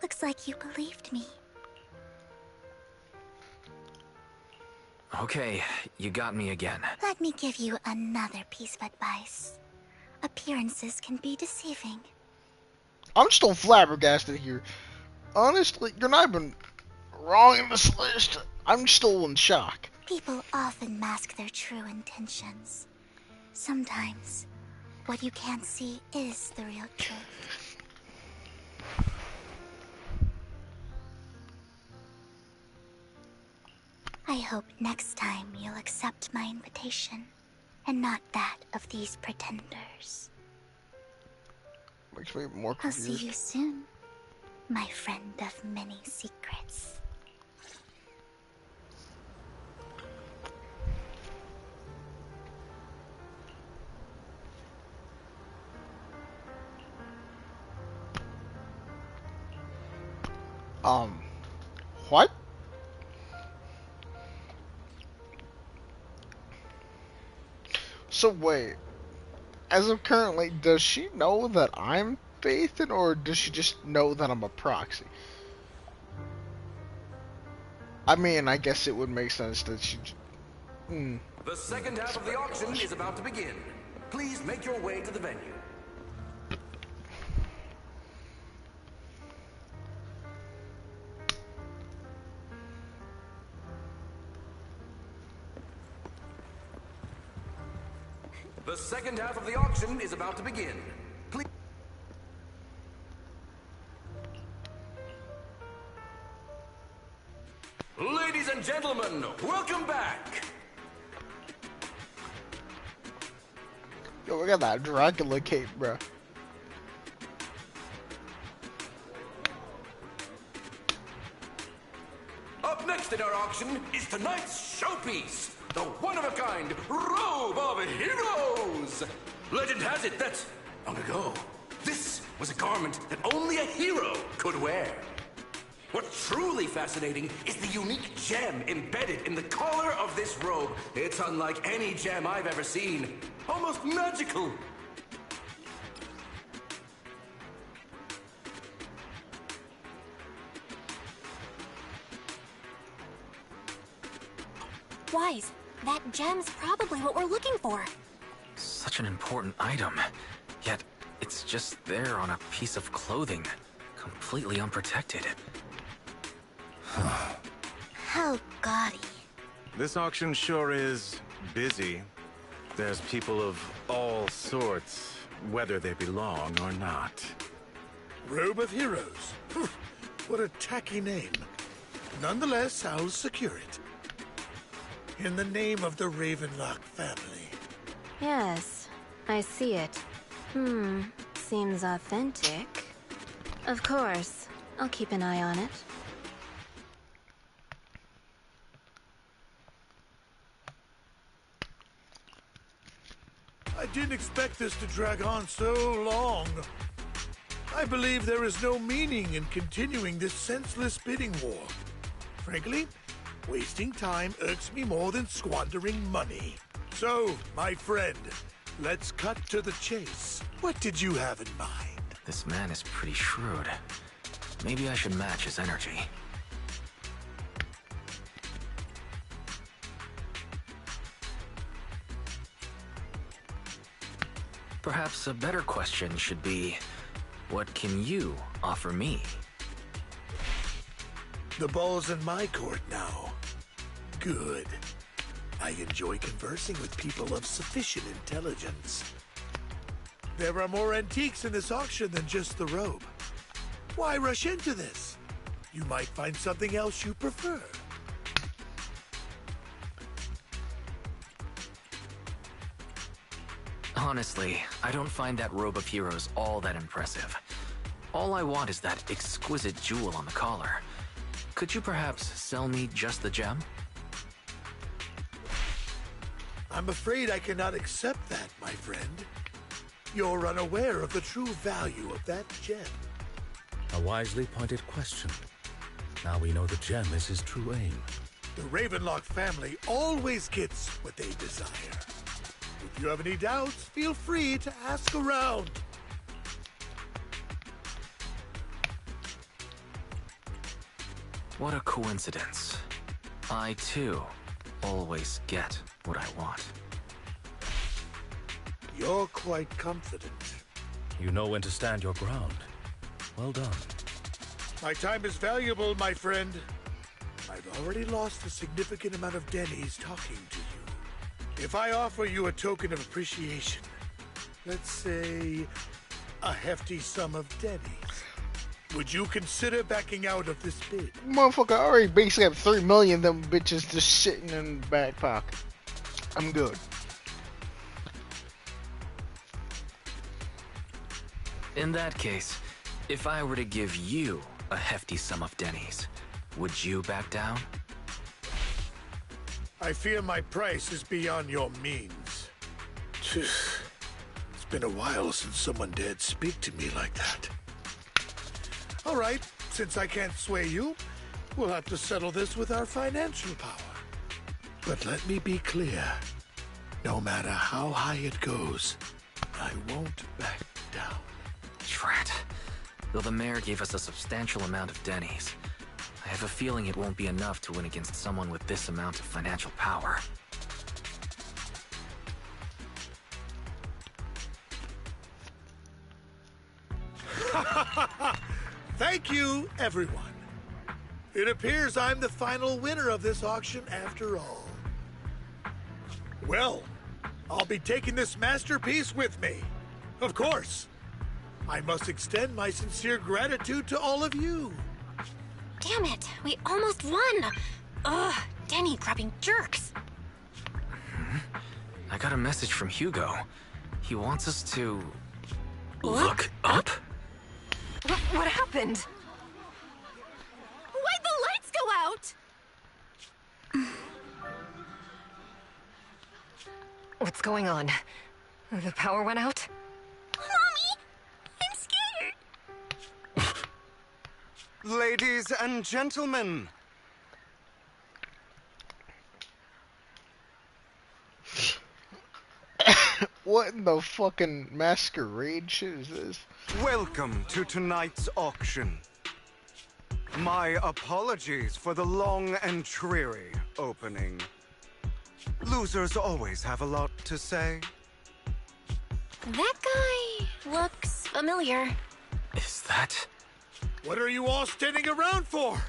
Looks like you believed me.
Okay, you got me again.
Let me give you another piece of advice. Appearances can be deceiving.
I'm still flabbergasted here. Honestly, you're not even wrong in this list. I'm still in shock.
People often mask their true intentions. Sometimes, what you can't see is the real truth. I hope next time you'll accept my invitation, and not that of these pretenders.
Makes me more
I'll see
confused.
you soon, my friend of many secrets.
What? So wait, as of currently, does she know that I'm Phaethon, or does she just know that I'm a proxy? I mean, I guess it would make sense that she...
The second half of the auction is about to begin. Please make your way to the venue. The second half of the auction is about to begin. Please. Ladies and gentlemen, welcome back.
Yo, look at that Dracula cape, bro.
Up next in our auction is tonight's showpiece, the one-of-a-kind Robe of Heroes. Legend has it that, long ago, this was a garment that only a hero could wear. What's truly fascinating is the unique gem embedded in the collar of this robe. It's unlike any gem I've ever seen. Almost magical.
Wise, that gem's probably what we're looking for.
Such an important item, yet it's just there on a piece of clothing, completely unprotected.
How gaudy.
This auction sure is busy. There's people of all sorts, whether they belong or not.
Robe of Heroes. What a tacky name. Nonetheless, I'll secure it. In the name of the Ravenlock family.
Yes, I see it. Seems authentic. Of course, I'll keep an eye on it.
I didn't expect this to drag on so long. I believe there is no meaning in continuing this senseless bidding war. Frankly, wasting time irks me more than squandering money. So, my friend, let's cut to the chase. What did you have in mind?
This man is pretty shrewd. Maybe I should match his energy. Perhaps a better question should be, what can you offer me?
The ball's in my court now. Good. I enjoy conversing with people of sufficient intelligence. There are more antiques in this auction than just the robe. Why rush into this? You might find something else you prefer.
Honestly, I don't find that Robe of Heroes all that impressive. All I want is that exquisite jewel on the collar. Could you perhaps sell me just the gem?
I'm afraid I cannot accept that, my friend. You're unaware of the true value of that gem.
A wisely pointed question. Now we know the gem is his true aim.
The Ravenlock family always gets what they desire. If you have any doubts, feel free to ask around.
What a coincidence. I, too, always get what I want.
You're quite confident.
You know when to stand your ground. Well done.
My time is valuable, my friend. I've already lost a significant amount of dennies talking to you. If I offer you a token of appreciation, let's say a hefty sum of dennies, would you consider backing out of this bid?
Motherfucker, I already basically have 3 million of them bitches just sitting in the back pocket. I'm good.
In that case, if I were to give you a hefty sum of dennies, would you back down?
I fear my price is beyond your means. It's been a while since someone dared speak to me like that. All right, since I can't sway you, we'll have to settle this with our financial power. But let me be clear. No matter how high it goes, I won't back down.
Drat. Though the mayor gave us a substantial amount of dennies, I have a feeling it won't be enough to win against someone with this amount of financial power.
Thank you, everyone. It appears I'm the final winner of this auction after all. Well, I'll be taking this masterpiece with me. Of course. I must extend my sincere gratitude to all of you.
Damn it, we almost won! Ugh, Denny grabbing jerks.
I got a message from Hugo. He wants us to... look up?
What happened?
Why'd the lights go out?
What's going on? The power went out?
Mommy! I'm scared!
Ladies and gentlemen.
What in the fucking masquerade shit is this?
Welcome to tonight's auction. My apologies for the long and dreary opening. Losers always have a lot to say.
That guy looks familiar.
Is that...
What are you all standing around for?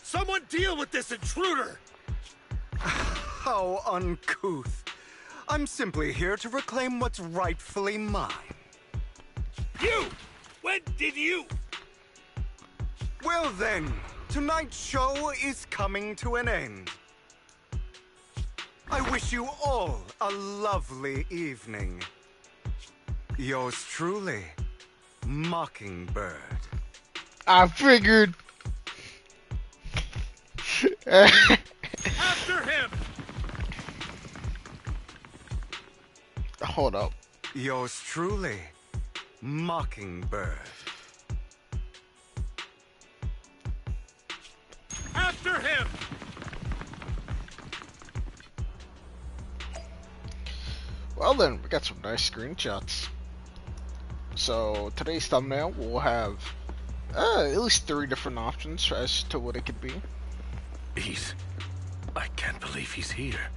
Someone deal with this intruder!
How uncouth. I'm simply here to reclaim what's rightfully mine.
You! When did you?
Well then, tonight's show is coming to an end. I wish you all a lovely evening. Yours truly, Mockingbird.
I figured.
After him!
Hold up.
Yours truly, Mockingbird.
After him!
Well then, we got some nice screenshots. So today's thumbnail will have at least 3 different options as to what it could be.
I can't believe he's here.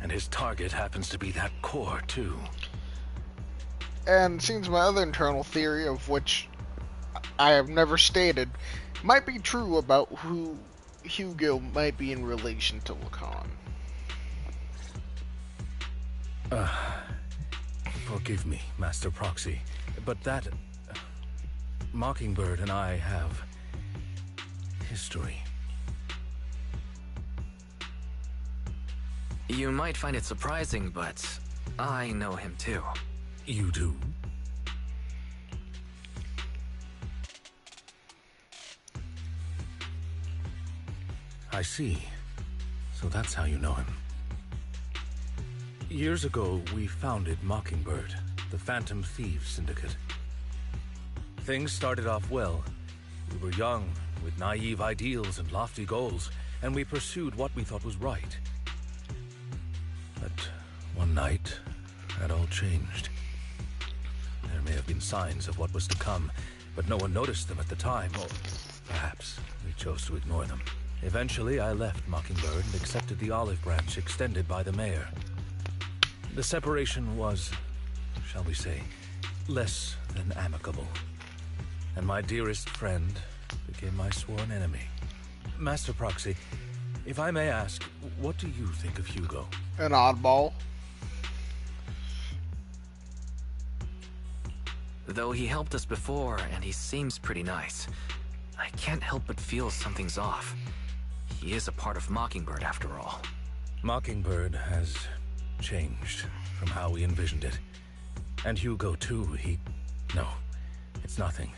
And his target happens to be that core, too.
And seems my other internal theory, of which I have never stated, might be true about who Hugo might be in relation to Lacan.
Forgive me, Master Proxy, but that... Mockingbird and I have... history.
You might find it surprising, but I know him too.
You do? I see. So that's how you know him. Years ago, we founded Mockingbird, the Phantom Thieves Syndicate. Things started off well. We were young, with naive ideals and lofty goals, and we pursued what we thought was right. But one night, that all changed. There may have been signs of what was to come, but no one noticed them at the time, or perhaps we chose to ignore them. Eventually, I left Mockingbird and accepted the olive branch extended by the mayor. The separation was, shall we say, less than amicable. And my dearest friend became my sworn enemy. Master Proxy, if I may ask, what do you think of Hugo?
An oddball.
Though he helped us before, and he seems pretty nice, I can't help but feel something's off. He is a part of Mockingbird, after all.
Mockingbird has changed from how we envisioned it. And Hugo, too, No, it's nothing.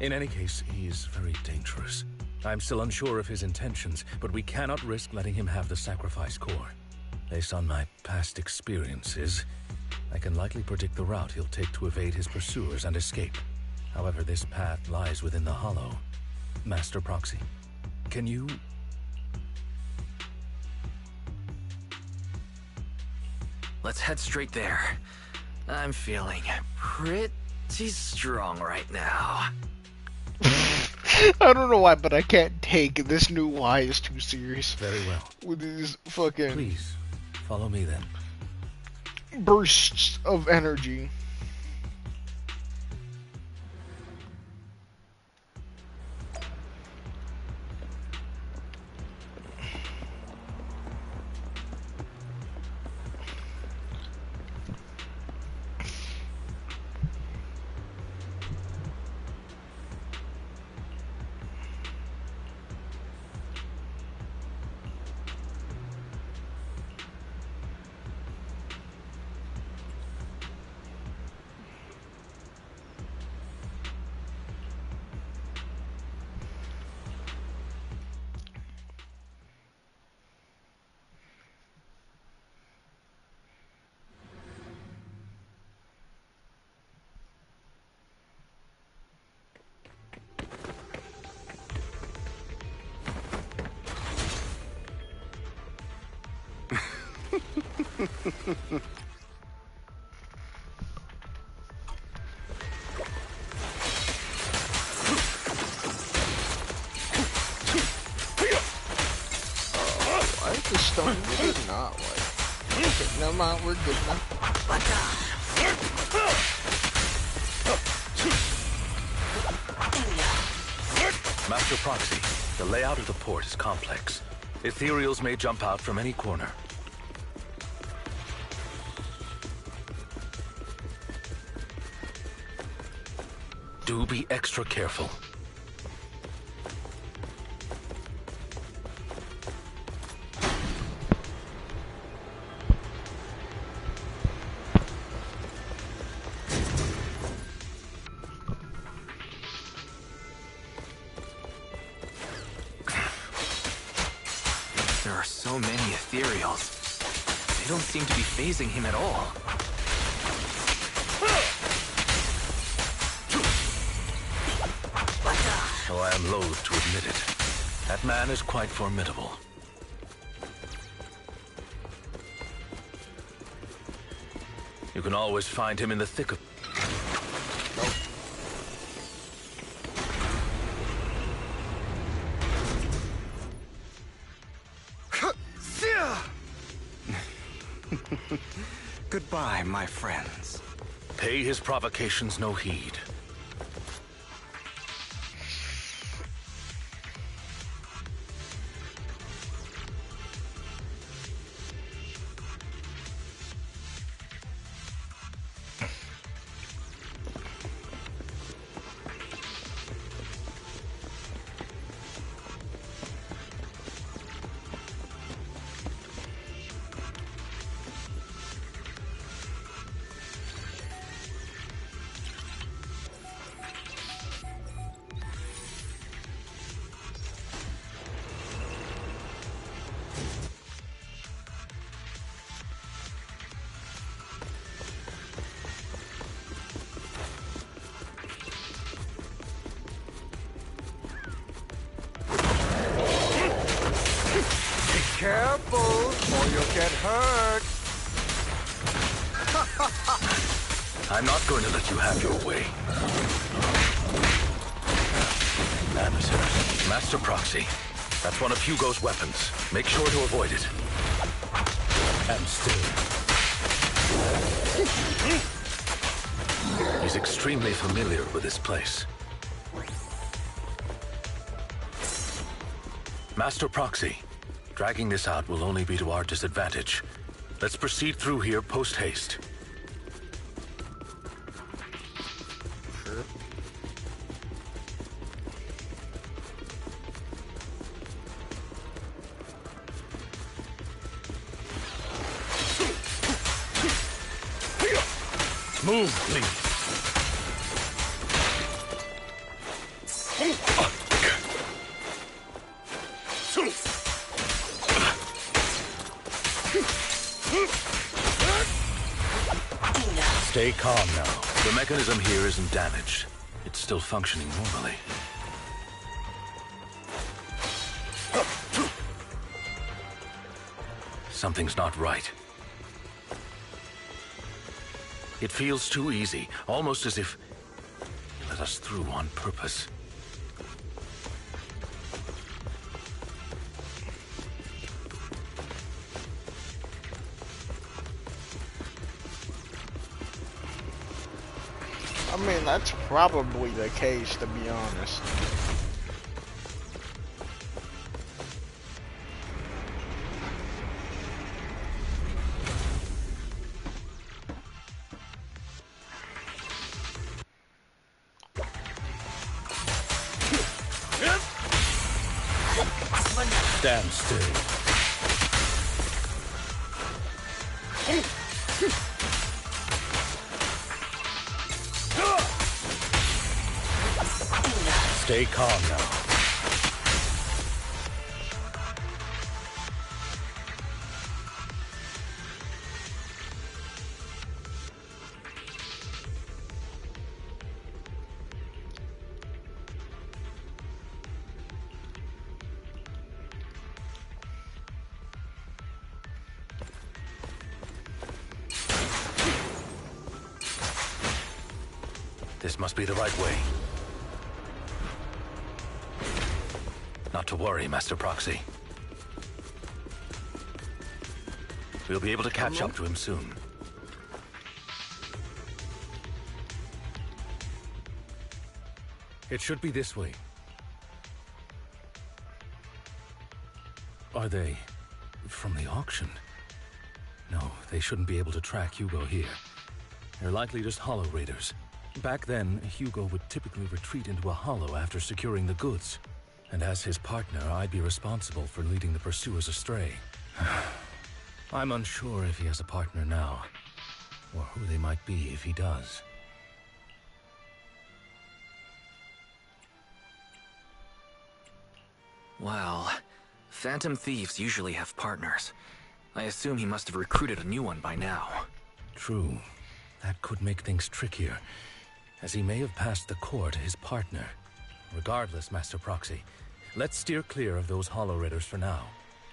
In any case, he is very dangerous. I'm still unsure of his intentions, but we cannot risk letting him have the sacrifice core. Based on my past experiences, I can likely predict the route he'll take to evade his pursuers and escape. However, this path lies within the Hollow. Master Proxy, can you...
Let's head straight there. I'm feeling pretty strong right now.
I don't know why, but I can't take this new Y is too serious.
Very well.
With these fucking...
Please, follow me then.
Bursts of energy. I just don't really not like. Okay, never mind, we're good now.
Master Proxy, the layout of the port is complex. Ethereals may jump out from any corner. Do be extra careful.
There are so many ethereals. They don't seem to be phasing him at all.
Though I am loath to admit it, that man is quite formidable. You can always find him in the thick of...
Goodbye, my friends.
Pay his provocations no heed.
Careful, or you'll get hurt.
I'm not going to let you have your way. Amateur. Master Proxy. That's one of Hugo's weapons. Make sure to avoid it. And still. He's extremely familiar with this place. Master Proxy. Dragging this out will only be to our disadvantage. Let's proceed through here post-haste. Move, please. Stay calm now. The mechanism here isn't damaged. It's still functioning normally. Something's not right. It feels too easy, almost as if it let us through on purpose.
I mean, that's probably the case, to be honest.
Stand still. Stay calm now. This must be the right way. Not to worry, Master Proxy. We'll be able to catch up to him soon. It should be this way. Are they from the auction? No, they shouldn't be able to track Hugo here. They're likely just hollow raiders. Back then, Hugo would typically retreat into a hollow after securing the goods. And as his partner, I'd be responsible for leading the pursuers astray. I'm unsure if he has a partner now, or who they might be if he does.
Well, Phantom Thieves usually have partners. I assume he must have recruited a new one by now.
True. That could make things trickier, as he may have passed the core to his partner. Regardless, Master Proxy, let's steer clear of those Hollow Raiders for now.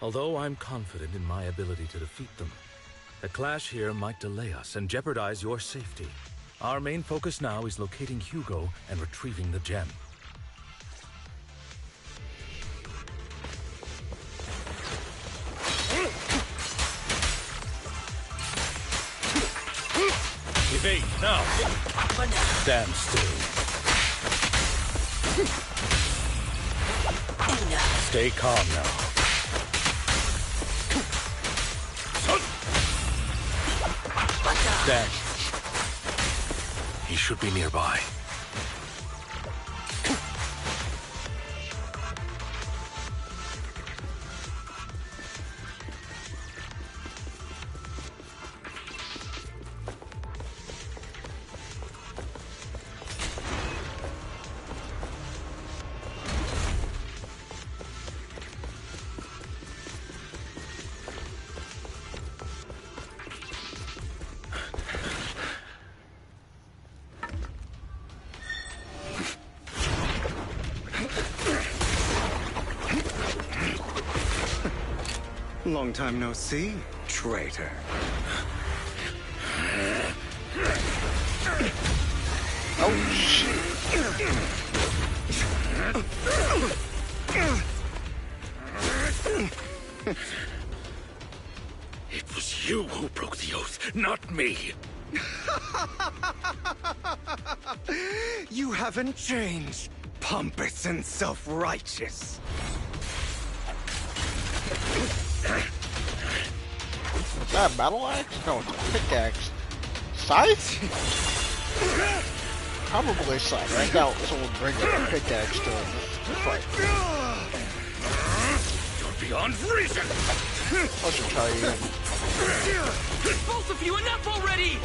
Although I'm confident in my ability to defeat them, the clash here might delay us and jeopardize your safety. Our main focus now is locating Hugo and retrieving the gem. Evade, now! Stand still. Stay calm now. Stand. He should be nearby.
Long time no see, traitor.
Oh, shit.
It was you who broke the oath, not me.
You haven't changed, pompous and self-righteous.
Is that a battle axe? No, it's a pickaxe. Scythe? Probably scythe. I doubt someone brings a pickaxe to fight.
You're beyond reason!
I should try you.
Both of you, enough already!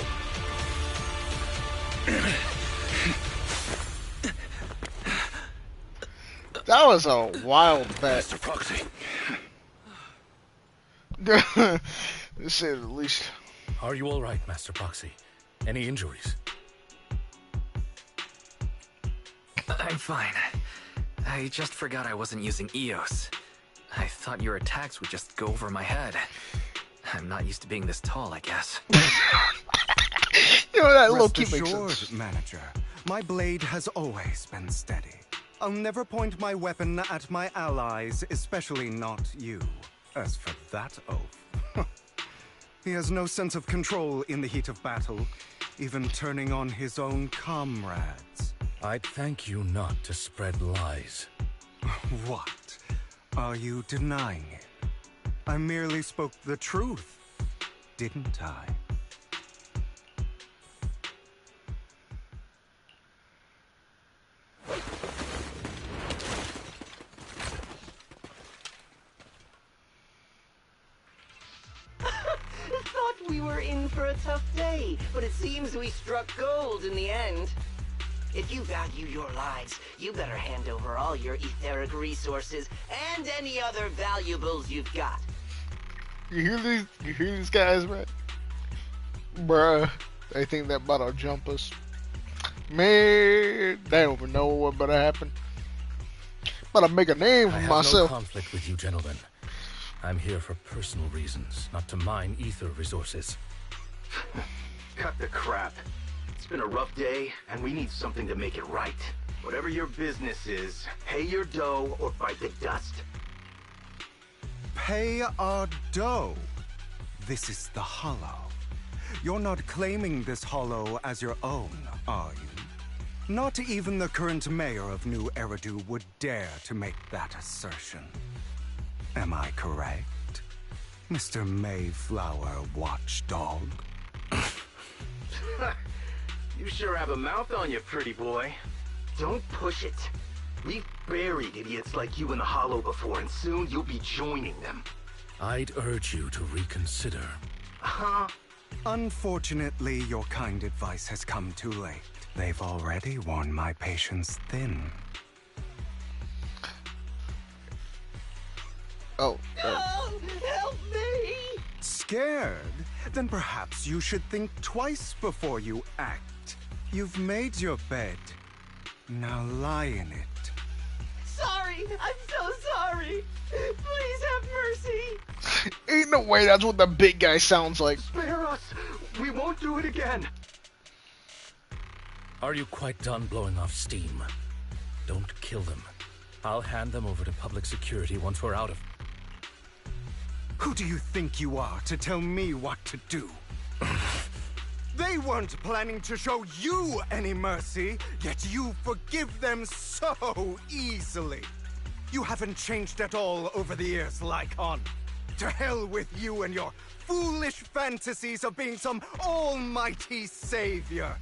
That was a wild bet.
Mr. Proxy.
To say the least.
Are you all right, Master Proxy? Any injuries?
I'm fine. I just forgot I wasn't using EOS. I thought your attacks would just go over my head. I'm not used to being this tall, I guess.
You know, that
Rest
low-key makes
assured,
sense.
manager, my blade has always been steady. I'll never point my weapon at my allies, especially not you. As for that oath, he has no sense of control in the heat of battle, even turning on his own comrades.
I'd thank you not to spread lies.
What? Are you denying it? I merely spoke the truth, didn't I?
Thought we were in for a tough day, but it seems we struck gold in the end. If you value your lives, you better hand over all your etheric resources and any other valuables you've got.
You hear these guys, man? Bruh, they think that about to jump us. Man, they don't even know what better happen. About to make a name for
I have
myself.
no conflict with you, gentlemen. I'm here for personal reasons, not to mine ether resources.
Cut the crap. It's been a rough day, and we need something to make it right. Whatever your business is, pay your dough or bite the dust.
Pay our dough. This is the Hollow. You're not claiming this Hollow as your own, are you? Not even the current mayor of New Eridu would dare to make that assertion. Am I correct, Mr. Mayflower Watchdog?
You sure have a mouth on you, pretty boy. Don't push it. We've buried idiots like you in the Hollow before, and soon you'll be joining them.
I'd urge you to reconsider.
Huh? Unfortunately, your kind advice has come too late. They've already worn my patience thin.
Oh.
Help me!
Scared? Then perhaps you should think twice before you act. You've made your bed. Now lie in it.
Sorry! I'm so sorry! Please have mercy!
Ain't no way that's what the big guy sounds like.
Spare us! We won't do it again!
Are you quite done blowing off steam? Don't kill them. I'll hand them over to public security once we're out of...
Who do you think you are to tell me what to do? They weren't planning to show you any mercy, yet you forgive them so easily. You haven't changed at all over the years, Lycon. To hell with you and your foolish fantasies of being some almighty savior.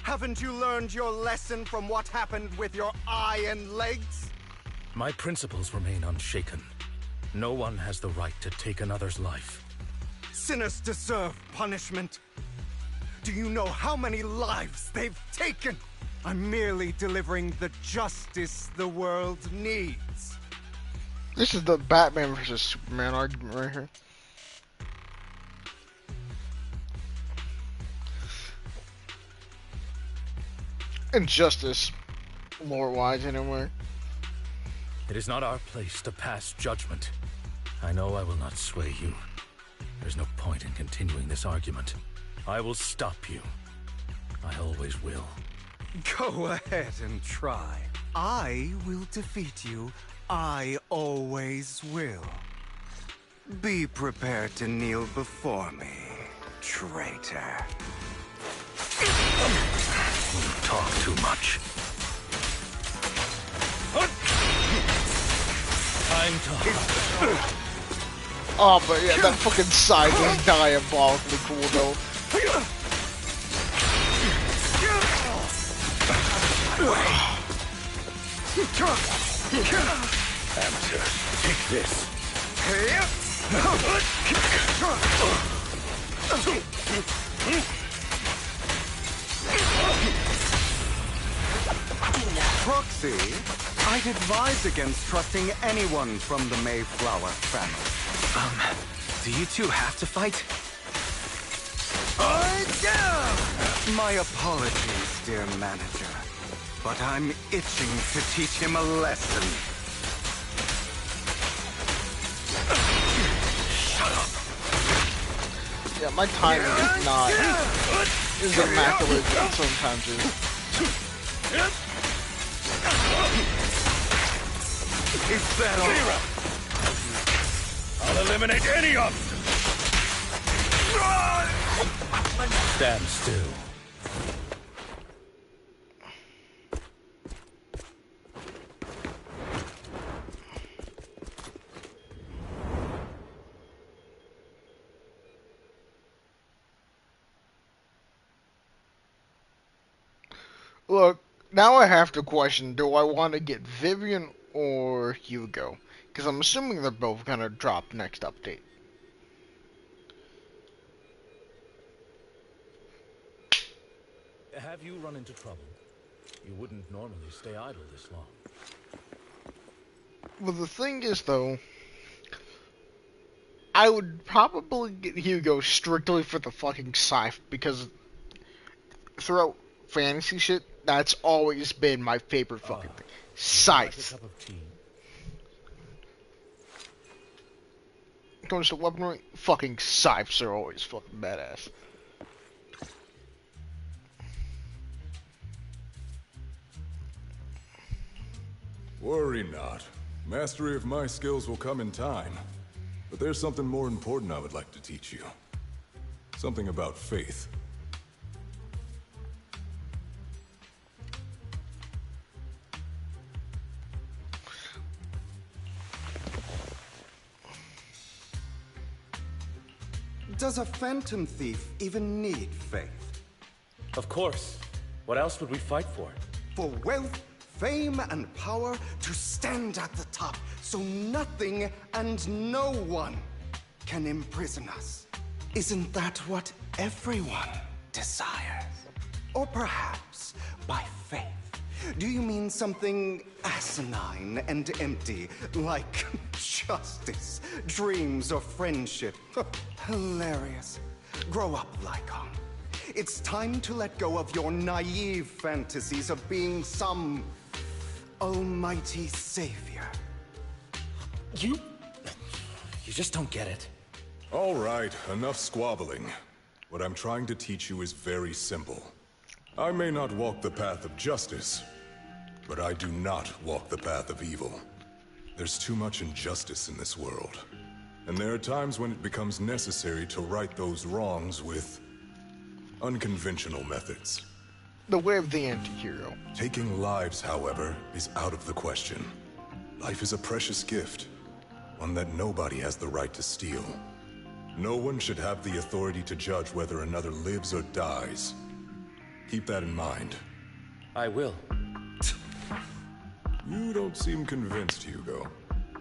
Haven't you learned your lesson from what happened with your eye and legs?
My principles remain unshaken. No one has the right to take another's life.
Sinners deserve punishment. Do you know how many lives they've taken? I'm merely delivering the justice the world needs.
This is the Batman versus Superman argument right here. Injustice, lore-wise, anyway.
It is not our place to pass judgment. I know I will not sway you. There's no point in continuing this argument. I will stop you. I always will.
Go ahead and try. I will defeat you. I always will. Be prepared to kneel before me, traitor.
You talk too much. Time to...
Oh, but yeah, that fucking side is diabolically cool, though.
Amateur, take this.
Proxy, I'd advise against trusting anyone from the Mayflower family.
Do you two have to fight?
My apologies, dear manager, but I'm itching to teach him a lesson.
Shut up.
Yeah, my timing is not is immaculate and sometimes
Is that all?
I'll eliminate any obstacle. Stand still.
Look, now I have to question, do I want to get Vivian or Hugo? Because I'm assuming they're both gonna drop next update.
Have you run into trouble? You wouldn't normally stay idle this long.
Well, the thing is, though, I would probably get Hugo strictly for the fucking scythe, because throughout fantasy shit, that's always been my favorite fucking thing. Scythe.
Like a cup of tea?
Comes to weaponry, fucking scythes are always fucking badass.
Worry not. Mastery of my skills will come in time. But there's something more important I would like to teach you. Something about faith.
Does a phantom thief even need faith?
Of course. What else would we fight for?
For wealth, fame, and power to stand at the top so nothing and no one can imprison us. Isn't that what everyone desires? Or perhaps by faith, do you mean something asinine and empty, like justice, dreams, or friendship? Hilarious. Grow up, Lycon. It's time to let go of your naive fantasies of being some almighty savior.
You just don't get it.
All right, enough squabbling. What I'm trying to teach you is very simple. I may not walk the path of justice, but I do not walk the path of evil. There's too much injustice in this world, and there are times when it becomes necessary to right those wrongs with unconventional methods.
The way of the anti-hero.
Taking lives, however, is out of the question. Life is a precious gift, one that nobody has the right to steal. No one should have the authority to judge whether another lives or dies. Keep that in mind.
I will.
You don't seem convinced, Hugo.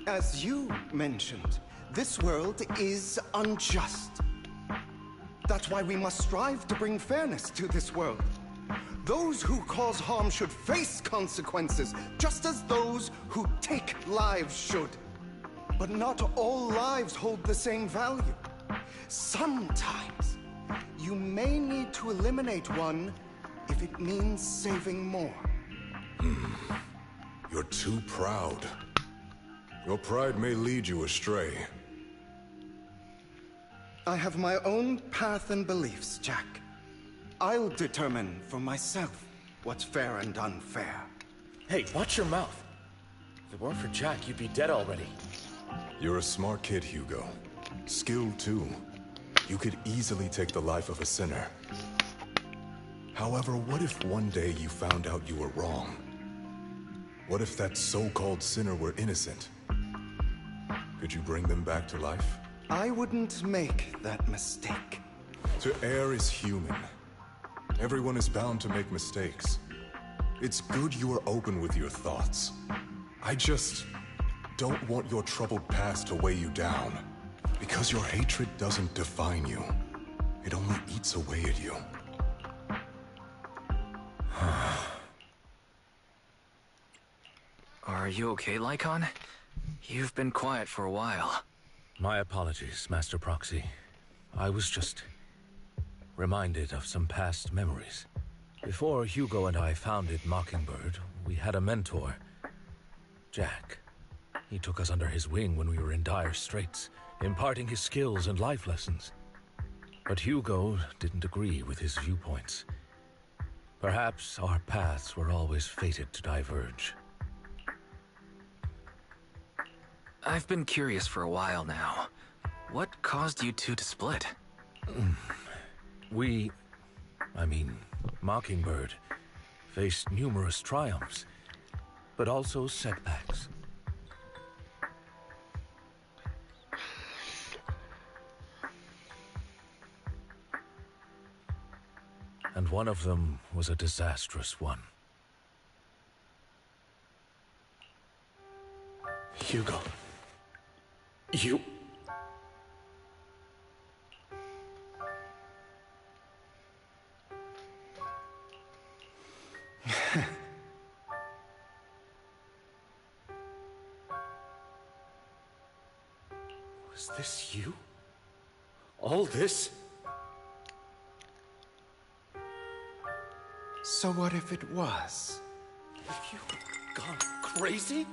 As you mentioned, this world is unjust. That's why we must strive to bring fairness to this world. Those who cause harm should face consequences, just as those who take lives should. But not all lives hold the same value. Sometimes, you may need to eliminate one if it means saving more.
You're too proud. Your pride may lead you astray.
I have my own path and beliefs, Jack. I'll determine for myself what's fair and unfair.
Hey, watch your mouth. If it weren't for Jack, you'd be dead already.
You're a smart kid, Hugo. Skilled, too. You could easily take the life of a sinner. However, what if one day you found out you were wrong? What if that so-called sinner were innocent? Could you bring them back to life?
I wouldn't make that mistake.
To err is human. Everyone is bound to make mistakes. It's good you are open with your thoughts. I just don't want your troubled past to weigh you down. Because your hatred doesn't define you. It only eats away at you.
Are you okay, Lycon? You've been quiet for a while.
My apologies, Master Proxy. I was just reminded of some past memories. Before Hugo and I founded Mockingbird, we had a mentor, Jack. He took us under his wing when we were in dire straits, imparting his skills and life lessons. But Hugo didn't agree with his viewpoints. Perhaps our paths were always fated to diverge.
I've been curious for a while now. What caused you two to split?
Mockingbird, faced numerous triumphs, but also setbacks. And one of them was a disastrous one.
Hugo. You... Was this you? All this?
So what if it was?
Have you gone crazy?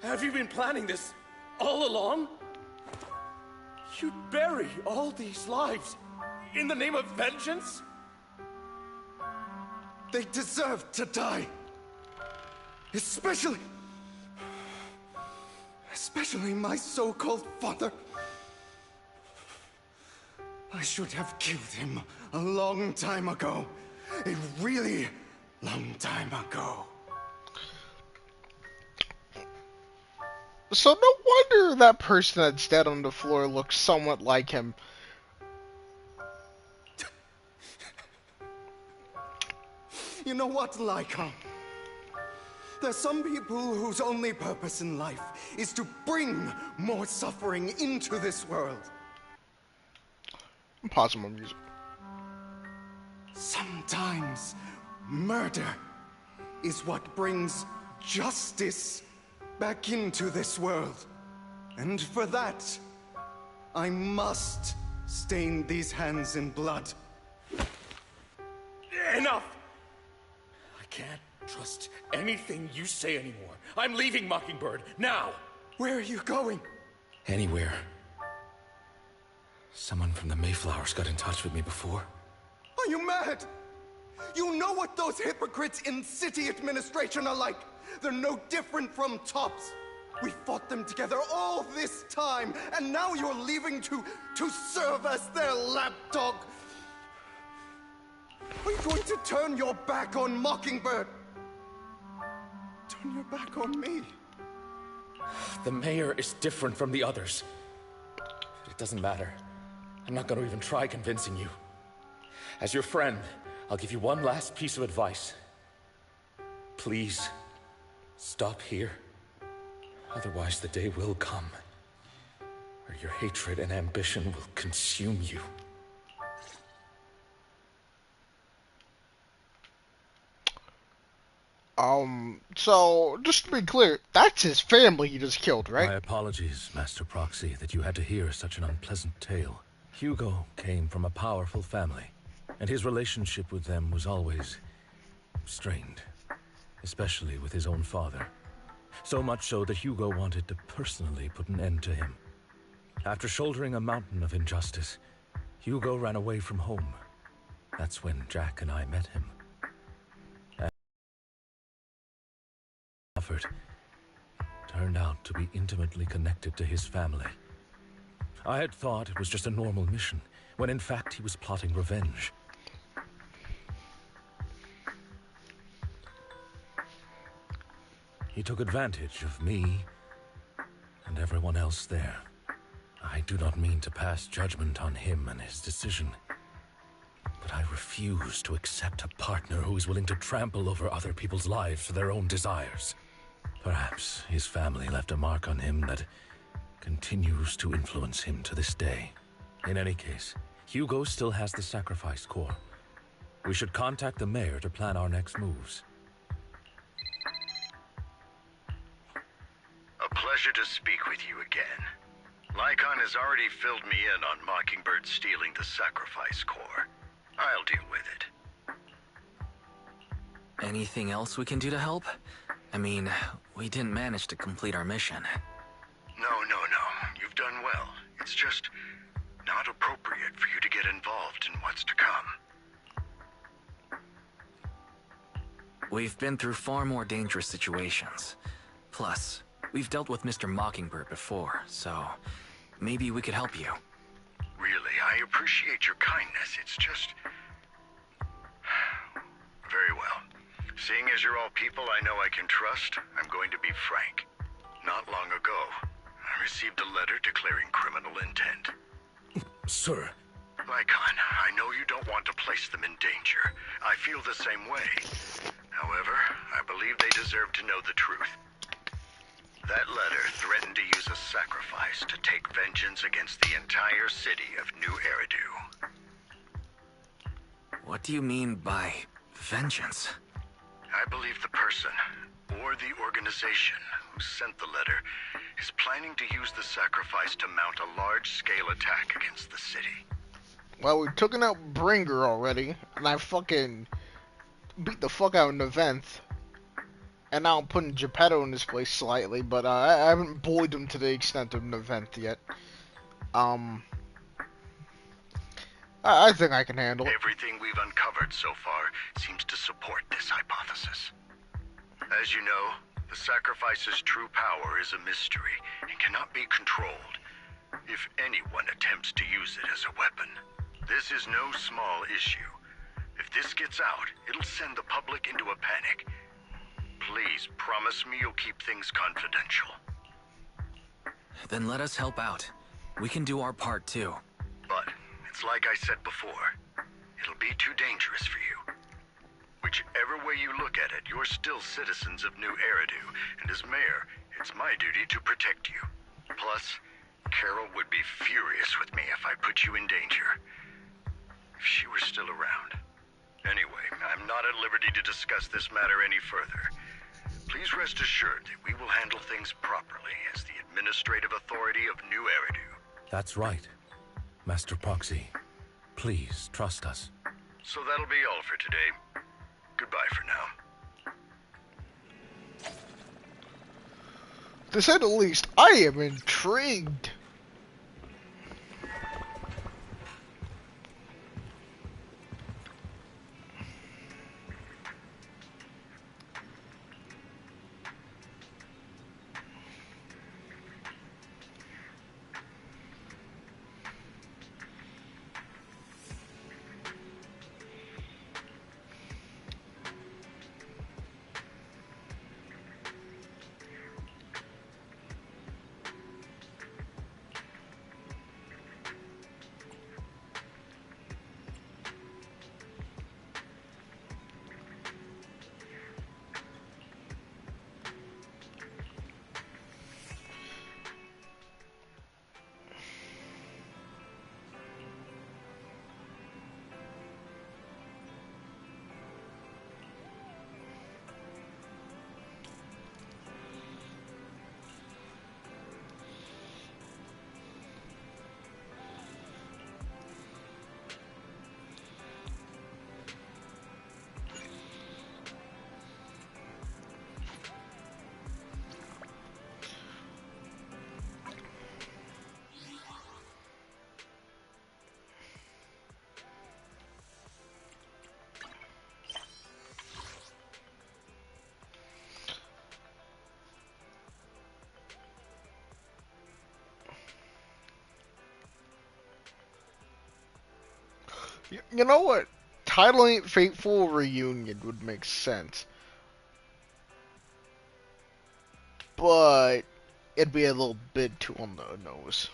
Have you been planning this all along? You'd bury all these lives in the name of vengeance?
They deserve to die. Especially my so-called father. I should have killed him a long time ago. A really long time ago.
So no wonder that person that's dead on the floor looks somewhat like him.
You know what, Lycan? There's some people whose only purpose in life is to bring more suffering into this world.
I'm pausing my music.
Sometimes murder is what brings justice back into this world. And for that, I must stain these hands in blood.
Enough! I can't trust anything you say anymore. I'm leaving Mockingbird, now!
Where are you going?
Anywhere. Someone from the Mayflowers got in touch with me before.
Are you mad? You know what those hypocrites in city administration are like. They're no different from tops. We fought them together all this time, and now you're leaving to serve as their lapdog. Are you going to turn your back on Mockingbird? Turn your back on me.
The mayor is different from the others. It doesn't matter. I'm not going to even try convincing you. As your friend, I'll give you one last piece of advice. Please, stop here. Otherwise, the day will come where your hatred and ambition will consume you.
So, just to be clear, that's his family he just killed, right?
My apologies, Master Proxy, that you had to hear such an unpleasant tale. Hugo came from a powerful family, and his relationship with them was always strained, especially with his own father. So much so that Hugo wanted to personally put an end to him. After shouldering a mountain of injustice, Hugo ran away from home. That's when Jack and I met him. Turned out to be intimately connected to his family. I had thought it was just a normal mission, when in fact he was plotting revenge. He took advantage of me and everyone else there. I do not mean to pass judgment on him and his decision, but I refuse to accept a partner who is willing to trample over other people's lives for their own desires. Perhaps his family left a mark on him that continues to influence him to this day. In any case, Hugo still has the sacrifice core. We should contact the mayor to plan our next moves.
A pleasure to speak with you again. Lycan has already filled me in on Mockingbird stealing the sacrifice core. I'll deal with it.
Anything else we can do to help? I mean, we didn't manage to complete our mission.
No. You've done well. It's just not appropriate for you to get involved in what's to come.
We've been through far more dangerous situations. Plus, we've dealt with Mr. Mockingbird before, so maybe we could help you.
Really, I appreciate your kindness. It's just... Very well. Seeing as you're all people I know I can trust, I'm going to be frank. Not long ago, I received a letter declaring criminal intent.
Sir.
Lycan, I know you don't want to place them in danger. I feel the same way. However, I believe they deserve to know the truth. That letter threatened to use a sacrifice to take vengeance against the entire city of New Eridu.
What do you mean by vengeance?
I believe the person, or the organization, who sent the letter is planning to use the sacrifice to mount a large-scale attack against the city.
Well, we took out Bringer already, and I fucking beat the fuck out of Neventh. And now I'm putting Geppetto in his place slightly, but I haven't bullied him to the extent of Neventh yet. I think I can handle it.
Everything we've uncovered so far seems to support this hypothesis. As you know, the sacrifice's true power is a mystery and cannot be controlled. If anyone attempts to use it as a weapon, this is no small issue. If this gets out, it'll send the public into a panic. Please promise me you'll keep things confidential.
Then let us help out. We can do our part too.
But it's like I said before. It'll be too dangerous for you. Whichever way you look at it, you're still citizens of New Eridu, and as mayor, it's my duty to protect you. Plus, Carol would be furious with me if I put you in danger. If she were still around. Anyway, I'm not at liberty to discuss this matter any further. Please rest assured that we will handle things properly as the administrative authority of New Eridu.
That's right, Master Proxy. Please trust us.
So that'll be all for today. Goodbye for now.
To say the least, I am intrigued. You know what? Titling it Fateful Reunion would make sense. But it'd be a little bit too on the nose.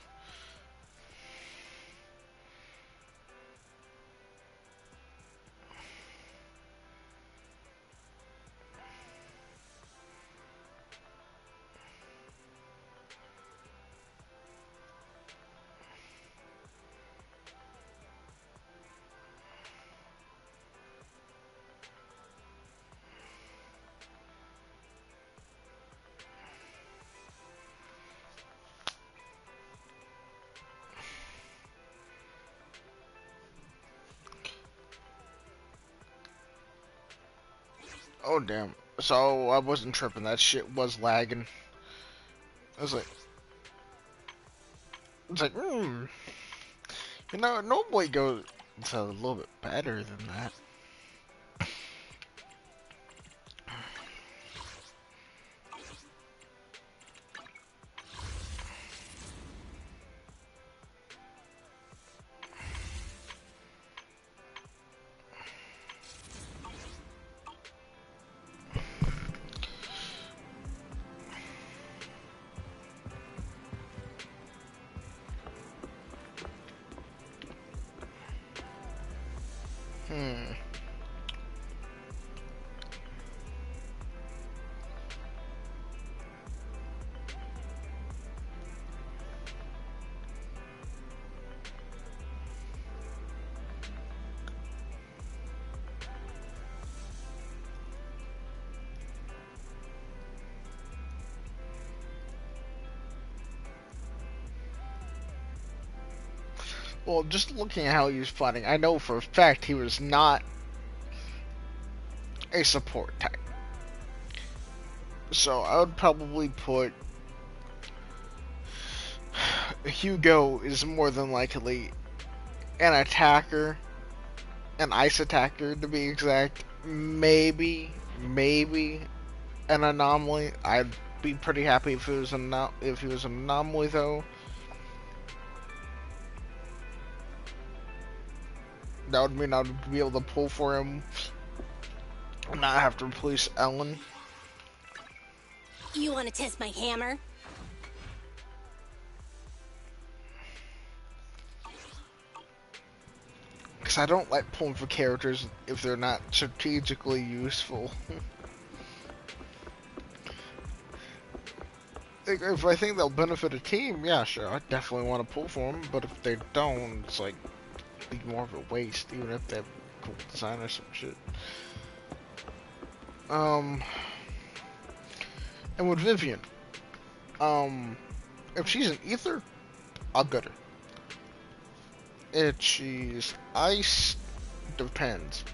Oh damn. So I wasn't tripping, that shit was lagging. I was like, you know, it normally goes a little bit better than that. Well, just looking at how he was fighting, I know for a fact he was not a support type. So I would probably put Hugo is more than likely an attacker, an ice attacker to be exact. Maybe an anomaly. I'd be pretty happy if it was an anomaly though. That would mean I would be able to pull for him and not have to replace Ellen.
You want to test my hammer?
Because I don't like pulling for characters if they're not strategically useful. If I think they'll benefit a team, yeah, sure, I definitely want to pull for them. But if they don't, it's like be more of a waste, even if they have cool design or some shit. And with Vivian, if she's an ether, I'll get her. If she's ice, depends.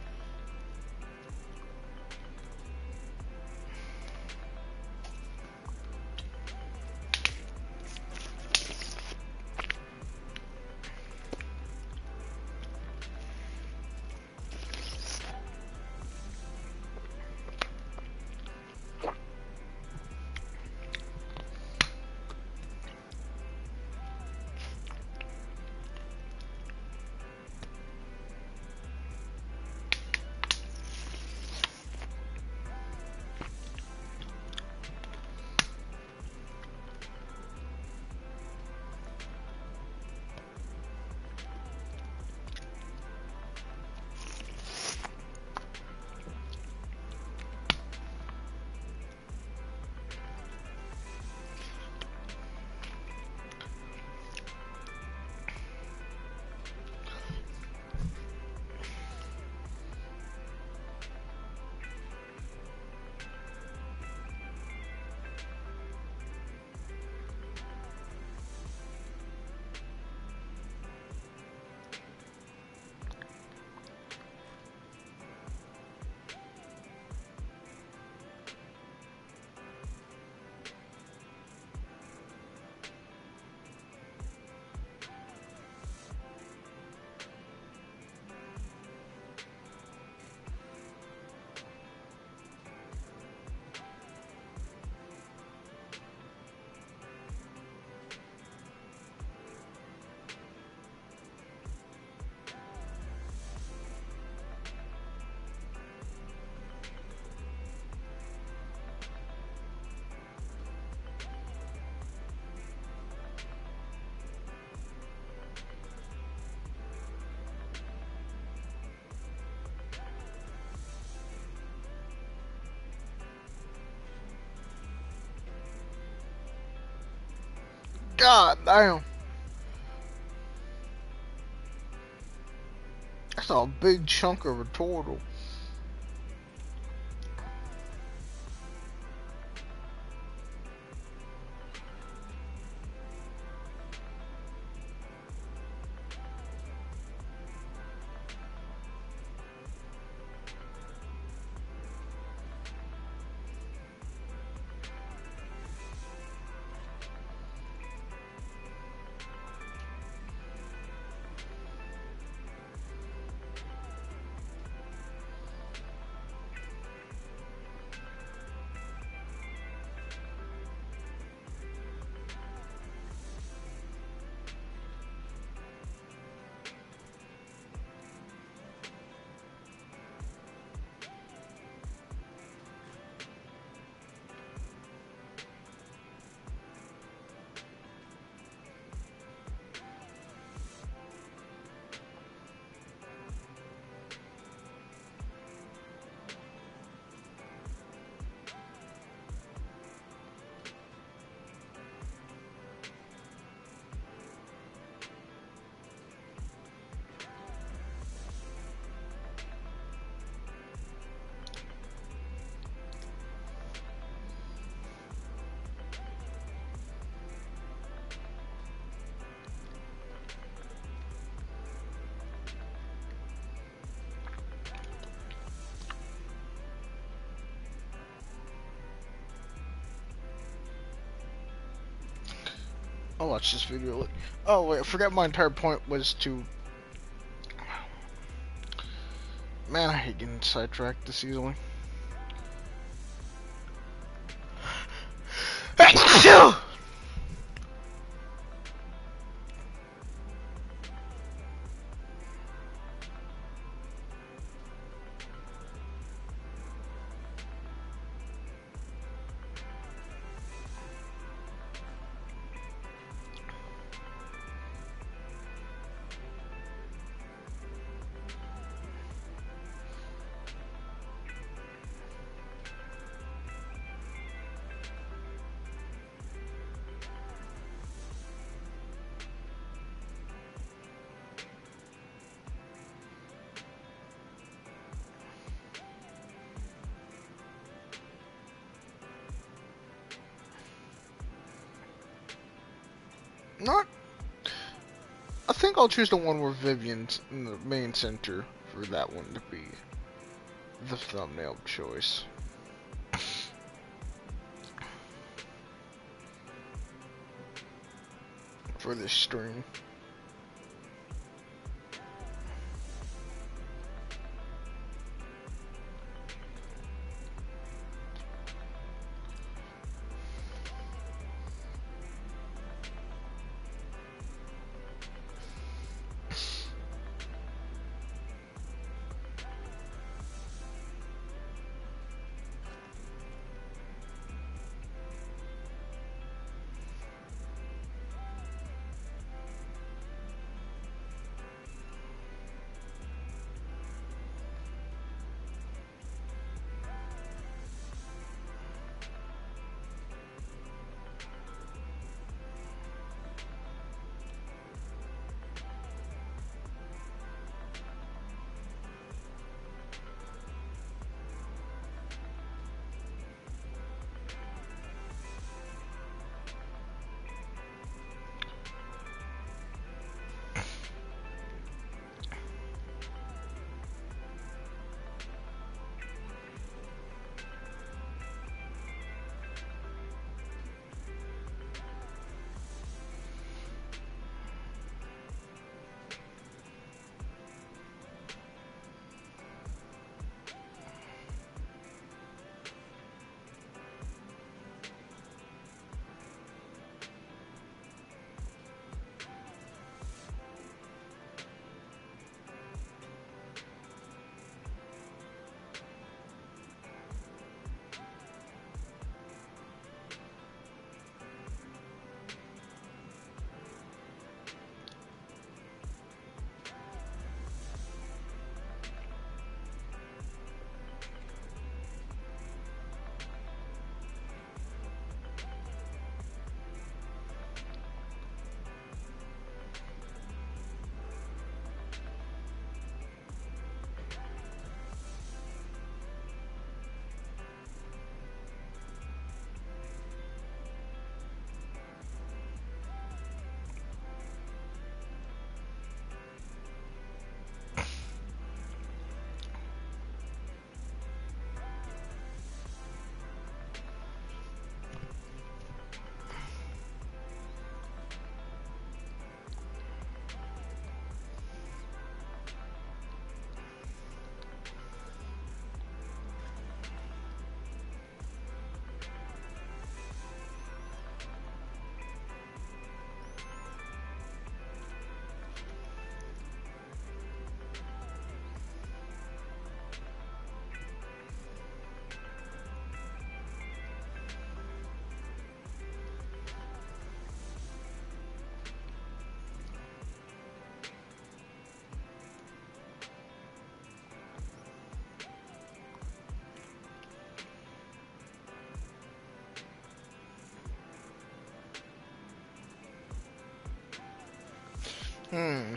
God damn. That's a big chunk of a turtle. I'll watch this video. Oh wait, I forgot my entire point was to... Man, I hate getting sidetracked this easily. Not. I think I'll choose the one where Vivian's in the main center for that one to be the thumbnail choice. For this stream. Hmm.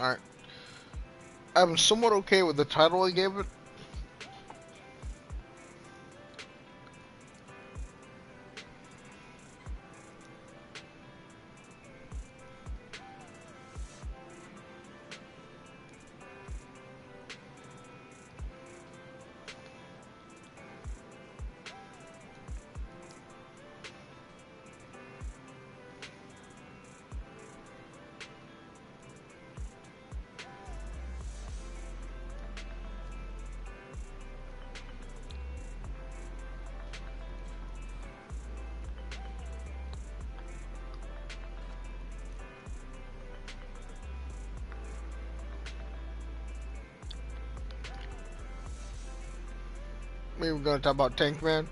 Alright. I'm somewhat okay with the title I gave it. Maybe we're gonna talk about Tank Man.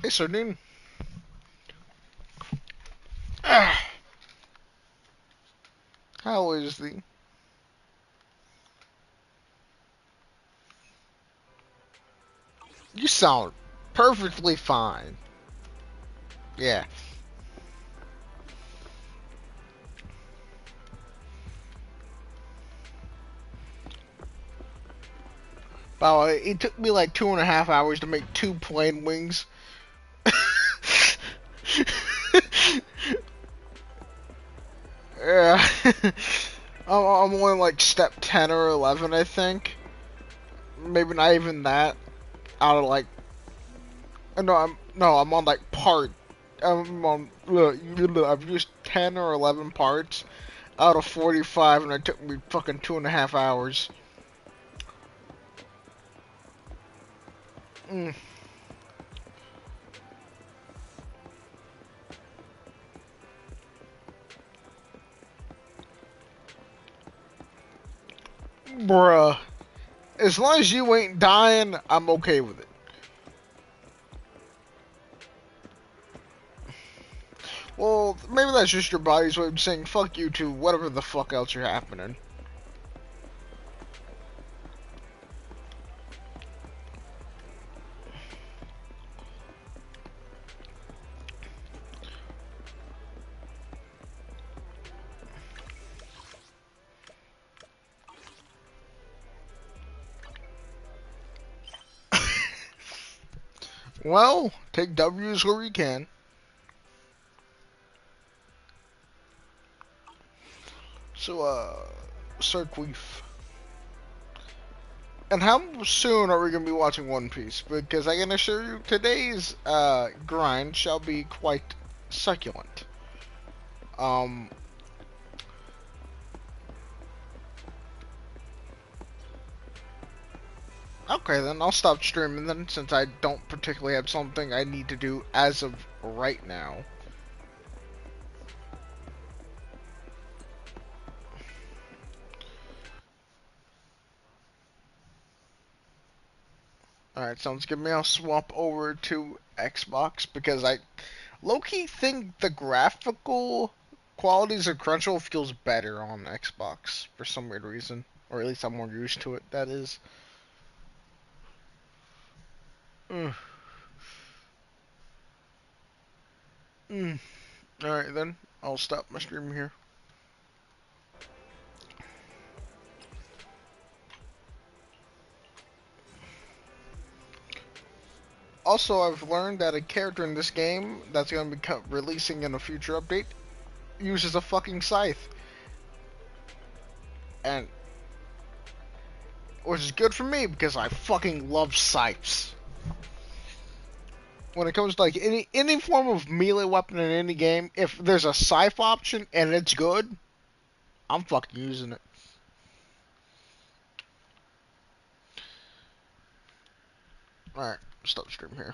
Hey, Sardine. How is the... You sound perfectly fine. Yeah. By the way, it took me like 2.5 hours to make 2 plain wings. Yeah. I'm only like step 10 or 11, I think. Maybe not even that. Out of like... No, I'm on like part... I've used 10 or 11 parts out of 45, and it took me fucking 2.5 hours. Mm. Bruh. As long as you ain't dying, I'm okay with it. Well, maybe that's just your body's way of saying fuck you to whatever the fuck else you're happening. Well, take W's where you can. So, Cirqueef. And how soon are we going to be watching One Piece? Because I can assure you, today's, grind shall be quite succulent. Okay, then I'll stop streaming then, since I don't particularly have something I need to do as of right now. Alright, sounds good. Maybe I'll swap over to Xbox because I low-key think the graphical qualities of Crunchyroll feels better on Xbox for some weird reason. Or at least I'm more used to it, that is. Alright then, I'll stop my stream here. Also, I've learned that a character in this game that's going to be releasing in a future update uses a fucking scythe. And which is good for me because I fucking love scythes. When it comes to like any form of melee weapon in any game, if there's a scythe option and it's good, I'm fucking using it. Alright, stop stream here.